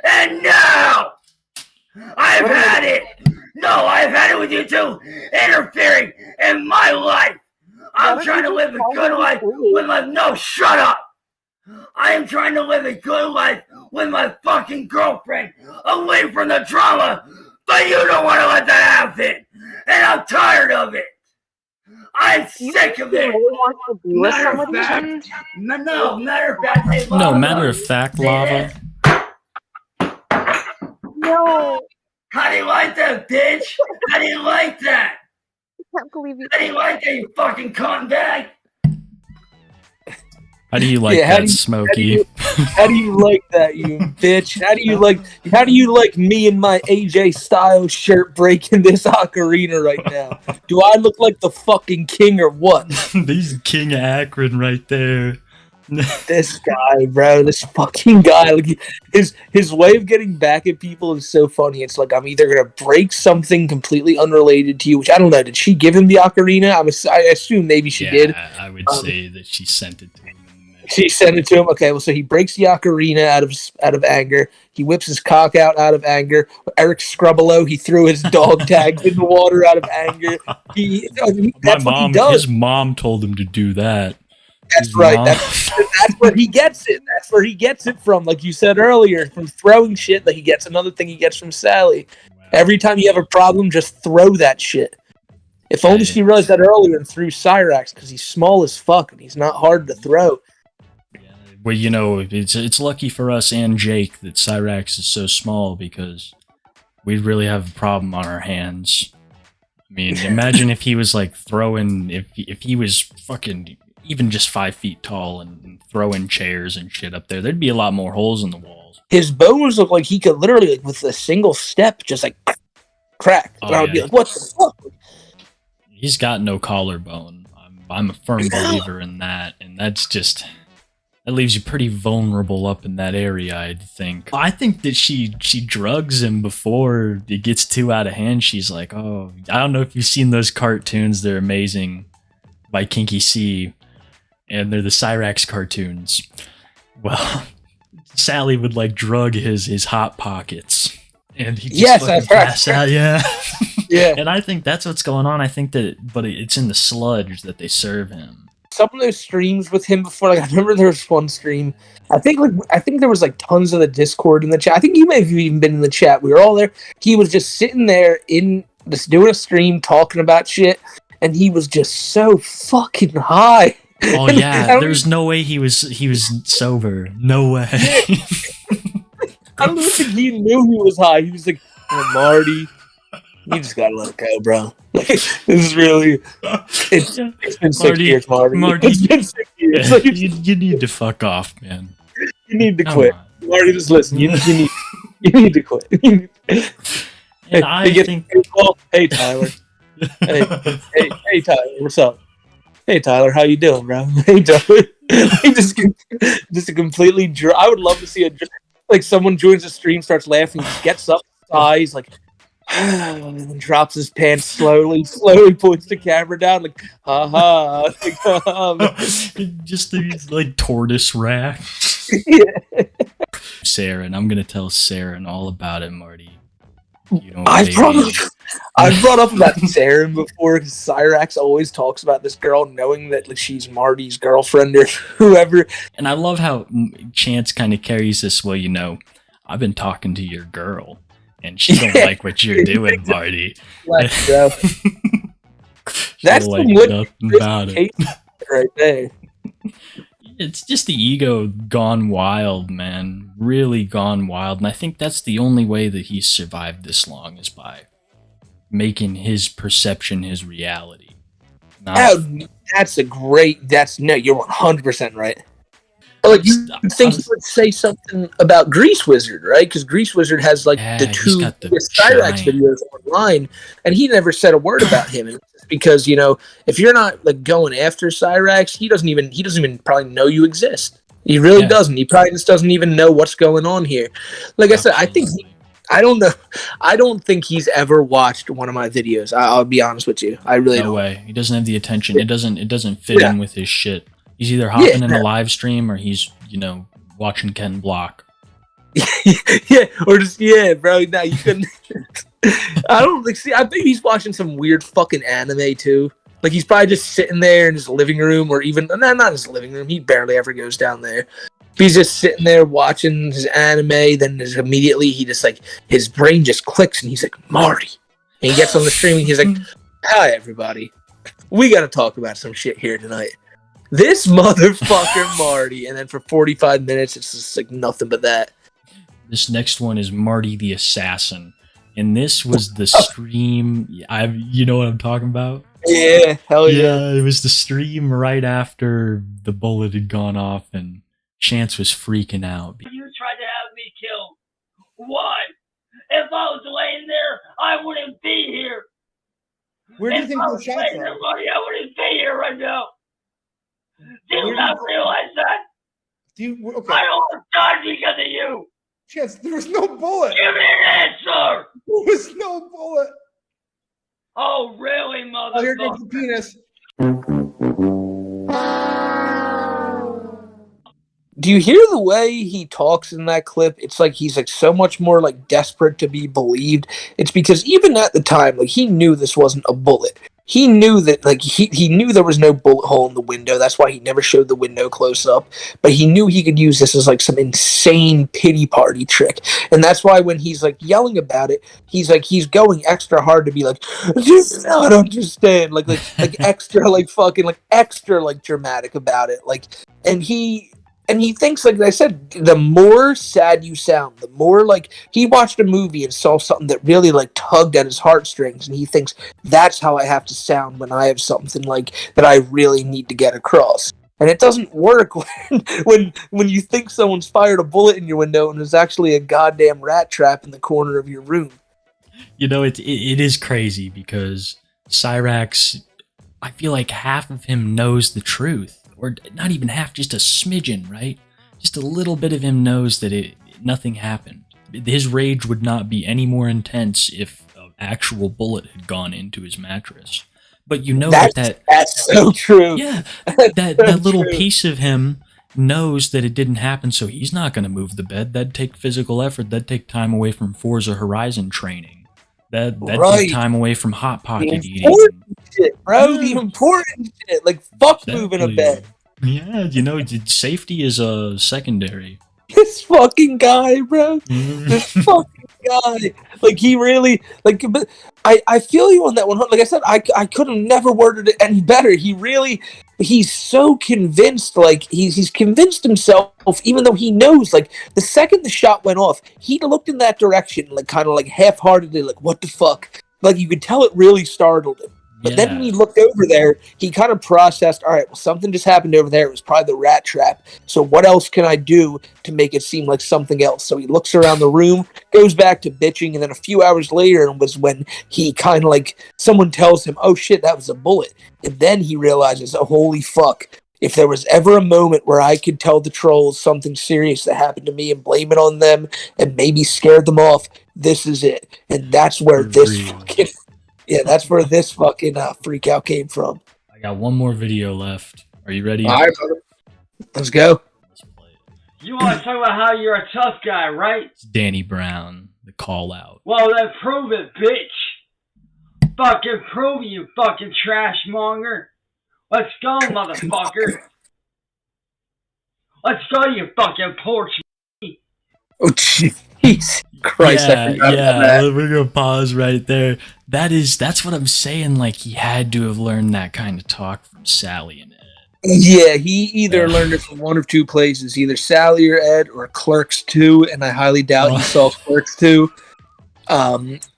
And now! I've had it! No, I've had it with you two interfering in my life! I'm trying to live a good life with my... No, shut up! I am trying to live a good life with my fucking girlfriend, away from the drama, but you don't want to let that happen! And I'm tired of it! I'm sick of it! Matter of fact, matter of fact, Lava. No. How do you like that, bitch? How do you like that? I can't believe you. How do you like that, you fucking cunt bag? How do you like that, Smokey? How do you like that, you bitch? How do you like me in my AJ Styles shirt breaking this ocarina right now? Do I look like the fucking king or what? He's King of Akron right there. This guy, bro, this fucking guy. Like, his way of getting back at people is so funny. It's like, I'm either gonna break something completely unrelated to you, which I don't know. Did she give him the ocarina? I assume maybe she did. I would say that she sent it to him. She sent it to him. Okay, well, so he breaks the ocarina out of anger. He whips his cock out of anger. Eric Scrubbelow, he threw his dog tags in the water out of anger. That's what he does. His mom told him to do that. That's right. That's where he gets it. That's where he gets it from. Like you said earlier, from throwing shit that he gets. Another thing he gets from Sally. Wow. Every time you have a problem, just throw that shit. If only she realized that earlier and threw Cyrax, because he's small as fuck and he's not hard to throw. Well, you know, it's lucky for us and Jake that Cyrax is so small, because we'd really have a problem on our hands. mean, imagine if he was like throwing, if he was fucking even just 5 feet tall and throwing chairs and shit up there, there'd be a lot more holes in the walls. His bones look like he could literally, like, with a single step, just like crack. Oh, And I would be like, what the fuck? He's got no collarbone. I'm a firm believer in that, and that's just, that leaves you pretty vulnerable up in that area, I'd think. I think that she drugs him before it gets too out of hand. She's like, oh, I don't know if you've seen those cartoons. They're amazing, by Kinky C, and they're the Cyrax cartoons. Well, Sally would like drug his hot pockets, and he just fucking pass out. Yeah. Yeah. And I think that's what's going on. I think that, but it's in the sludge that they serve him. Some of those streams with him before, like I remember there was one stream. I think there was like tons of the Discord in the chat. I think you may have even been in the chat. We were all there. He was just sitting there in just doing a stream talking about shit, and he was just so fucking high. Oh yeah, there's no way he was sober. No way. I don't think he knew he was high. He was like, oh, Marty, you just gotta let it go, bro. Like, this is really. It's been 6 years, Marty. It's been 6 years. Like, you need to fuck off, man. You need to quit, Marty. Just listen. You need to quit. And I think. Hey Tyler. Hey Tyler. What's up? Hey Tyler, how you doing, bro? Hey Tyler. just a completely. I would love to see like someone joins the stream, starts laughing, gets up, sighs, like. And then drops his pants slowly points the camera down, like, haha. Just these, like, tortoise rack. Yeah. Saren, I'm gonna tell Saren all about it, Marty. I've brought up about Saren before, because Cyrax always talks about this girl knowing that like she's Marty's girlfriend or whoever. And I love how Chance kind of carries this, well, I've been talking to your girl. And she don't like what you're doing, Marty. That's like nothing about it. Right there. It's just the ego gone wild, man. Really gone wild. And I think that's the only way that he's survived this long, is by making his perception his reality. You're 100% right. Like, you think he would say something about Grease Wizard, right? Because Grease Wizard has like the two Cyrax videos online, and he never said a word about him. And it's because if you're not like going after Cyrax, he doesn't even probably know you exist. He really doesn't. He probably just doesn't even know what's going on here. Like I said, I don't know. I don't think he's ever watched one of my videos. I'll be honest with you. I really don't. No way. He doesn't have the attention. It doesn't fit in with his shit. He's either hopping in a live stream or he's, watching Ken Block. Or just, bro. Now you couldn't. I don't like. See, I think he's watching some weird fucking anime too. Like he's probably just sitting there in his living room, or even not his living room. He barely ever goes down there. He's just sitting there watching his anime. Then immediately he just like his brain just clicks and he's like, Marty. And he gets on the stream and he's like, hi everybody. We got to talk about some shit here tonight. This motherfucker Marty, and then for 45 minutes it's just like nothing but that. This next one is Marty the Assassin, and this was the stream. You know what I'm talking about? Yeah, hell yeah. Yeah, it was the stream right after the bullet had gone off, and Chance was freaking out. You tried to have me killed. Why? If I was laying there, I wouldn't be here. Where do you think the shot from? I wouldn't be here right now. Do you not realize that? Okay. I almost died because of you. Chance, there was no bullet. Give me an answer. There was no bullet. Oh, really, motherfucker? Oh, here goes the penis. Do you hear the way he talks in that clip? It's like he's like so much more like desperate to be believed. It's because even at the time, like he knew this wasn't a bullet. He knew that like he knew there was no bullet hole in the window. That's why he never showed the window close up. But he knew he could use this as like some insane pity party trick. And that's why when he's like yelling about it, he's going extra hard to be like, "Do not understand." Like extra like fucking like extra like dramatic about it. Like, and he And he thinks, like I said, the more sad you sound, the more like he watched a movie and saw something that really like tugged at his heartstrings, and he thinks that's how I have to sound when I have something like that I really need to get across. And it doesn't work when you think someone's fired a bullet in your window and there's actually a goddamn rat trap in the corner of your room. You know, it is crazy because Cyrax, I feel like half of him knows the truth. Or not even half, just a smidgen, right? Just a little bit of him knows that nothing happened. His rage would not be any more intense if an actual bullet had gone into his mattress. But you know that's so true. Yeah, that little piece of him knows that it didn't happen, so he's not going to move the bed. That'd take physical effort. That'd take time away from Forza Horizon training. That'd take time away from Hot Pocket eating. Shit, bro, the important shit. Like, fuck moving a bed. Yeah, you know, safety is a secondary. This fucking guy, bro. This fucking guy. Like, he really, like, but I feel you on that one. Like I said, I could have never worded it any better. He's so convinced, like, he's convinced himself, even though he knows, like, the second the shot went off, he looked in that direction, like, kind of like half-heartedly, like, what the fuck? Like, you could tell it really startled him. But then when he looked over there, he kind of processed, all right, well, something just happened over there. It was probably the rat trap. So what else can I do to make it seem like something else? So he looks around the room, goes back to bitching, and then a few hours later was when he kind of like, someone tells him, oh shit, that was a bullet. And then he realizes, oh, holy fuck. If there was ever a moment where I could tell the trolls something serious that happened to me and blame it on them and maybe scared them off, this is it. And that's where this fucking... Yeah, that's where this fucking freak out came from. I got one more video left. Are you ready? All right, brother. Let's go. You want to talk about how you're a tough guy, right? It's Danny Brown, the call out. Well, then prove it, bitch. Fucking prove it, you fucking trash monger. Let's go, motherfucker. Let's go, you fucking porch. Oh, jeez. Christ, I forgot about that. We're gonna pause right there. That's what I'm saying. Like, he had to have learned that kind of talk from Sally and Ed. Yeah, he either learned it from one of two places, either Sally or Ed or Clerks 2, and I highly doubt he saw Clerks 2.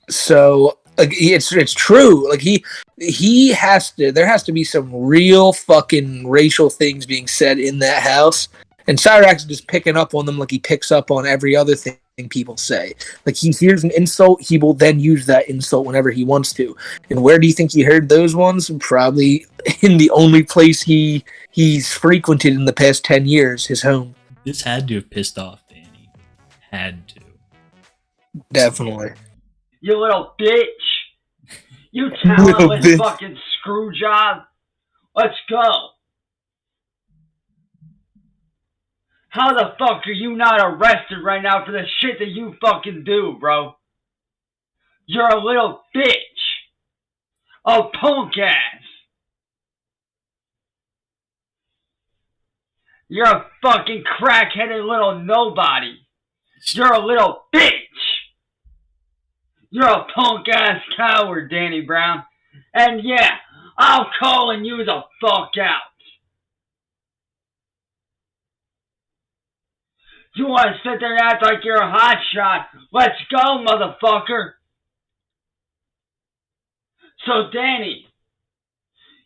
So like, it's true. Like he has to. There has to be some real fucking racial things being said in that house, and Cyrax is just picking up on them like he picks up on every other thing people say. Like, he hears an insult, he will then use that insult whenever he wants to. And where do you think he heard those ones? Probably in the only place he's frequented in the past 10 years, his home. This had to have pissed off Danny. Had to. Definitely. You little bitch. You talentless fucking screw job. Let's go. How the fuck are you not arrested right now for the shit that you fucking do, bro? You're a little bitch. A punk ass. You're a fucking crack-headed little nobody. You're a little bitch. You're a punk ass coward, Danny Brown. And yeah, I'm calling you the fuck out. You want to sit there and act like you're a hotshot? Let's go, motherfucker. So, Danny,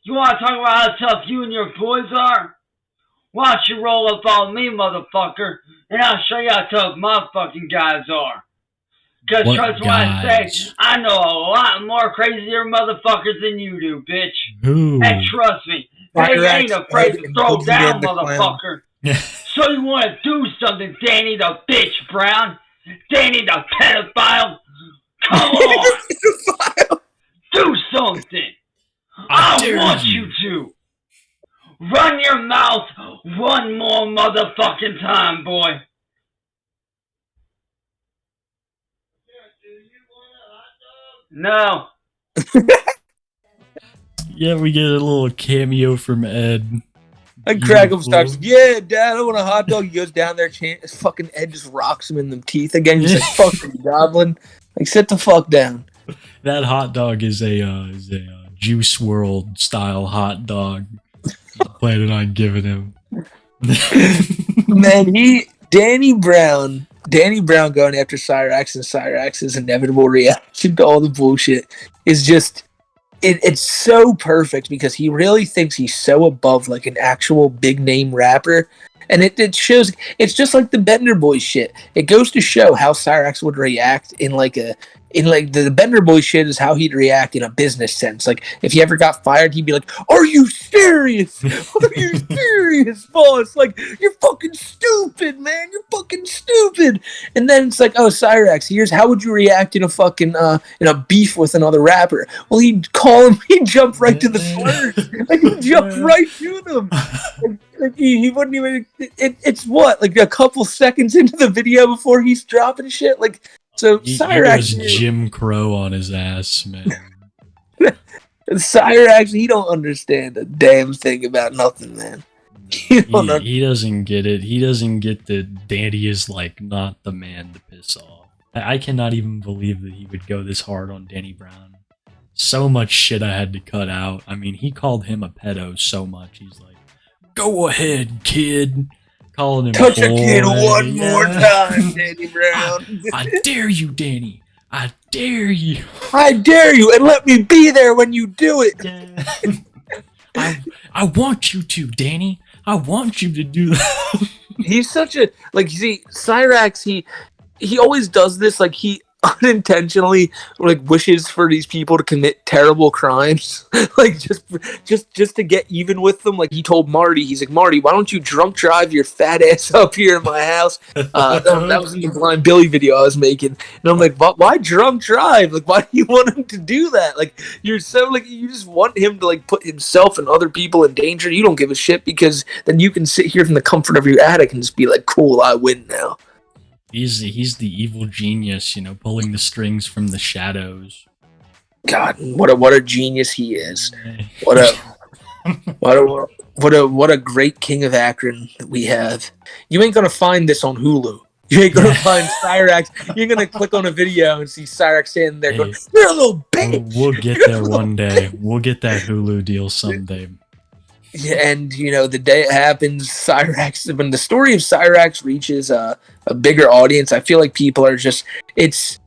you want to talk about how tough you and your boys are? Why don't you roll up on me, motherfucker, and I'll show you how tough my fucking guys are. Because trust what I say, I know a lot more crazier motherfuckers than you do, bitch. Ooh. And trust me, they ain't afraid to throw down, motherfucker. So you want to do something, Danny the bitch Brown? Danny the pedophile? Come on! Do something! I want you to! Run your mouth one more motherfucking time, boy! No. Yeah, we get a little cameo from Ed. And Crackle starts, yeah, Dad, I want a hot dog. He goes down there, fucking Ed just rocks him in the teeth again. He's like, fuck you, Goblin. Like, sit the fuck down. That hot dog is a Juice World style hot dog. I'm planning on giving him. Man, Danny Brown going after Cyrax and Cyrax's inevitable reaction to all the bullshit is just it's so perfect because he really thinks he's so above like an actual big name rapper. And it shows, it's just like the Bender Boy shit. It goes to show how Cyrax would react in the Bender Boy shit is how he'd react in a business sense. Like, if he ever got fired, he'd be like, "Are you serious? Are you serious, boss? Like, you're fucking stupid, man. You're fucking stupid." And then it's like, "Oh, Cyrax, here's how would you react in a fucking in a beef with another rapper?" Well, he'd call him, he'd jump right to the slurs. Like, he'd jump right to them. Like he wouldn't even. It's what, like a couple seconds into the video before he's dropping shit. Like, so Cyrax he goes Jim Crow on his ass, man. Cyrax, he don't understand a damn thing about nothing, man. He doesn't get it. He doesn't get that Danny is like not the man to piss off. I cannot even believe that he would go this hard on Danny Brown. So much shit I had to cut out. I mean, he called him a pedo so much. He's like, "Go ahead, kid." Calling him touch boy. a kid one more time, Danny Brown. I dare you, Danny. I dare you. I dare you, and let me be there when you do it. I want you to, Danny. I want you to do that. He's such a, like, you see, Cyrax, he always does this, like, he unintentionally like wishes for these people to commit terrible crimes, like just to get even with them. Like, he told Marty, he's like, "Marty, why don't you drunk drive your fat ass up here in my house?" That was in the Blind Billy video I was making, and I'm like, why drunk drive? Like, why do you want him to do that? Like, you're so, like, you just want him to like put himself and other people in danger. You don't give a shit, because then you can sit here from the comfort of your attic and just be like, "Cool, I win now." He's the evil genius, you know, pulling the strings from the shadows. God, what a genius he is! What a great king of Akron that we have. You ain't gonna find this on Hulu. You ain't gonna find Cyrax. You're gonna click on a video and see Cyrax standing there going, "You're a little bitch." We'll get there one day. We'll get that Hulu deal someday. Yeah, and you know, the day it happens, Cyrax, when the story of Cyrax reaches a bigger audience, I feel like people are just, it's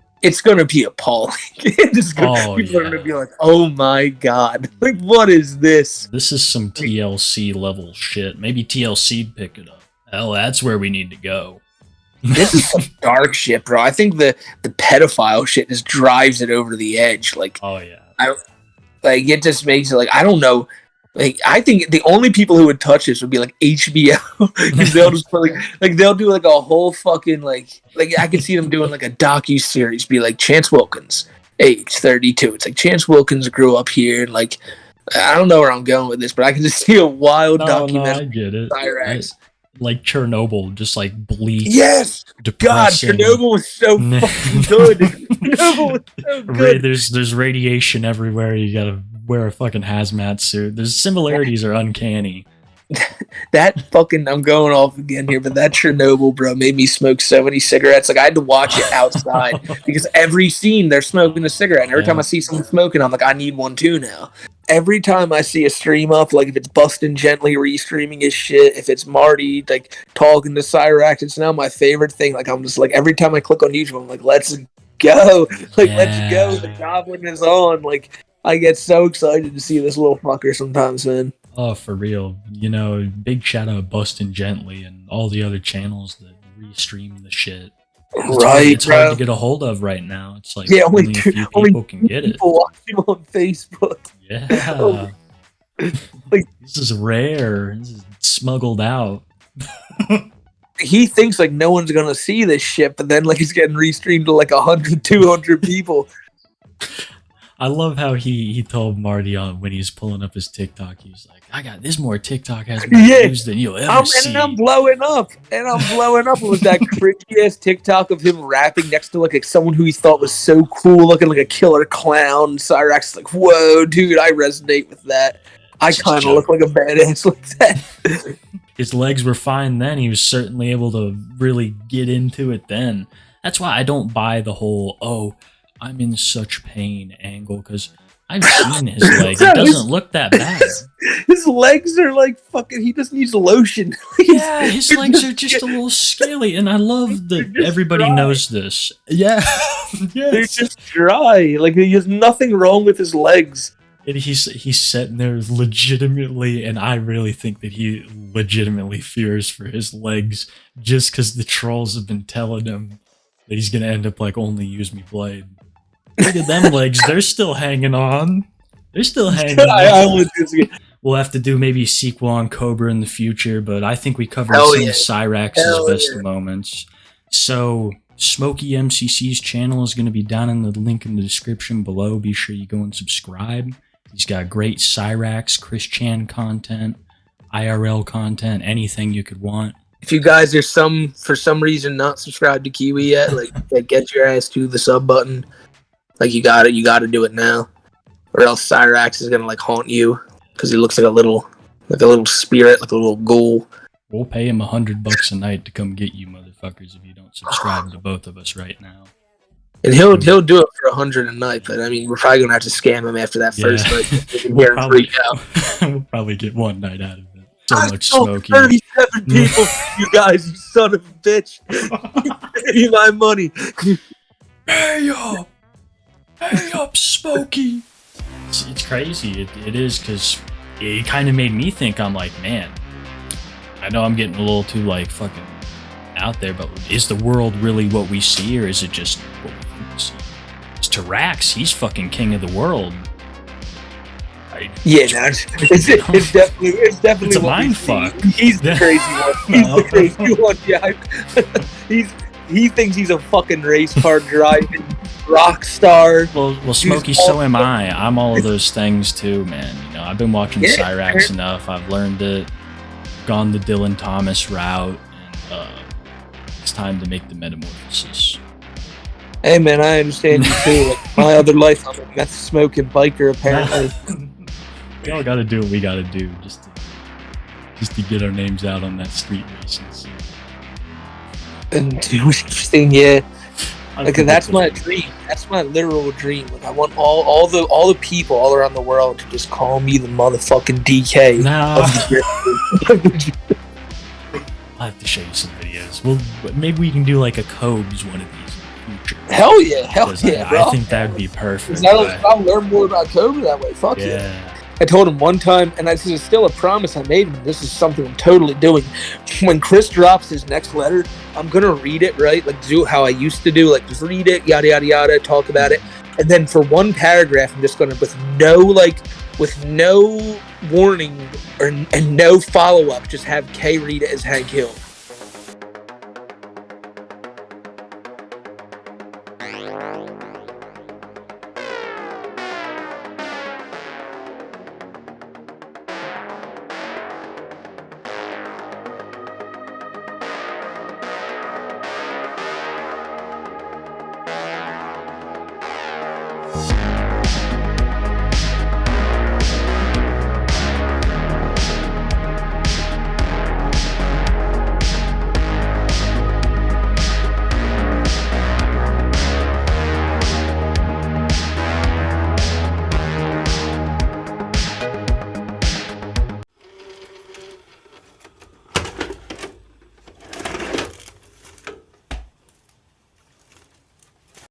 going to be appalling. People are going to be like, "Oh my god, like, what is this?" This is some TLC level shit. Maybe TLC'd pick it up. Hell, that's where we need to go. This is some dark shit, bro. I think the pedophile shit just drives it over the edge. Like, oh yeah, it just makes it like, I don't know. Like, I think the only people who would touch this would be like HBO, because they'll just put like they'll do like a whole fucking like I could see them doing like a docu-series, be like, Chance Wilkins, age 32. It's like, Chance Wilkins grew up here, and like, I don't know where I'm going with this, but I can just see a wild documentary. No, I get it. Cyrax. Like Chernobyl, just like bleak. Yes, depressing. God, Chernobyl was so fucking good. Chernobyl was so good. There's radiation everywhere. You gotta wear a fucking hazmat suit. There's similarities are uncanny. That fucking, I'm going off again here, but that Chernobyl, bro, made me smoke so many cigarettes. Like, I had to watch it outside because every scene they're smoking a cigarette. And every time I see someone smoking, I'm like, I need one too now. Every time I see a stream up, like if it's Bustin' Gently restreaming his shit, if it's Marty like talking to Cyrax, it's now my favorite thing. Like, I'm just like, every time I click on YouTube, I'm like, let's go. Like, let's go. The Goblin is on. Like, I get so excited to see this little fucker sometimes, man. Oh, for real. You know, big shout out Bustin' Gently and all the other channels that restream the shit. It's hard to get a hold of right now. It's like, only a few people can get it. Watching on Facebook. Yeah. Like, this is rare. This is smuggled out. He thinks like no one's gonna see this shit, but then like he's getting restreamed to like 100, 200 people. I love how he told Marty on when he's pulling up his TikTok, he was like, "This more TikTok has more views than you'll ever see." And I'm blowing up. It was that cringy ass TikTok of him rapping next to like someone who he thought was so cool, looking like a killer clown. Cyrax is like, "Whoa, dude, I resonate with that. I kind of look like a badass like that." His legs were fine then. He was certainly able to really get into it then. That's why I don't buy the whole, "Oh, I'm in such pain" angle, because I've seen his leg. It doesn't look that bad. His legs are like fucking. He just needs lotion. Yeah, his legs are just a little scaly, and I love that everybody knows this. Yeah, They're just dry. Like he has nothing wrong with his legs. And he's sitting there legitimately, and I really think that he legitimately fears for his legs just because the trolls have been telling him that he's gonna end up like only use me blade. Look at them legs; they're still hanging on. They're still hanging on. We'll have to do maybe a sequel on Cobra in the future, but I think we covered some of Cyrax's best moments. So SmokeyMCC's channel is going to be down in the link in the description below. Be sure you go and subscribe. He's got great Cyrax, Chris Chan content, IRL content, anything you could want. If you guys are for some reason not subscribed to Kiwi yet, like get your ass to the sub button. Like you got to do it now, or else Cyrax is gonna like haunt you because he looks like a little spirit, like a little ghoul. We'll pay him $100 a night to come get you, motherfuckers, if you don't subscribe to both of us right now. And he'll do it for $100 a night, but I mean we're probably gonna have to scam him after that first night. We'll probably get one night out of it. So much Smokey. 37 people, you guys, you son of a bitch. Give me my money. Hey up! Hey up, Smokey! It's crazy. It is, because it kind of made me think. I'm like, man, I know I'm getting a little too like fucking out there, but is the world really what we see, or is it just what we think we see? It's to Rax, he's fucking king of the world. Yeah, no, it's definitely it's a mind fuck. He's the crazy one. He's the crazy one. Yeah, he thinks he's a fucking race car driving rock star. Well, Smokey, so am I. I'm all of those things too, man. You know, I've been watching Cyrax enough. I've learned it, gone the Dylan Thomas route, and it's time to make the metamorphosis. Hey, man, I understand you too. Like, my other life, I'm a meth smoking biker, apparently. We all got to do what we got to do just to get our names out on that street racing scene. And it was interesting, yeah. Like that's my dream. That's my literal dream. Like I want all the people all around the world to just call me the motherfucking DK. No. I'll have to show you some videos. Maybe we can do like a Cobes one of these in the future. Hell yeah, bro. I think that would be perfect. I'll learn more about Cobra that way. Fuck yeah. I told him one time, and this is still a promise I made him. This is something I'm totally doing. When Chris drops his next letter, I'm gonna read it, right? Like do how I used to do, like just read it, yada yada yada, talk about it, and then for one paragraph, I'm just gonna with no warning and no follow up, just have K read it as Hank Hill.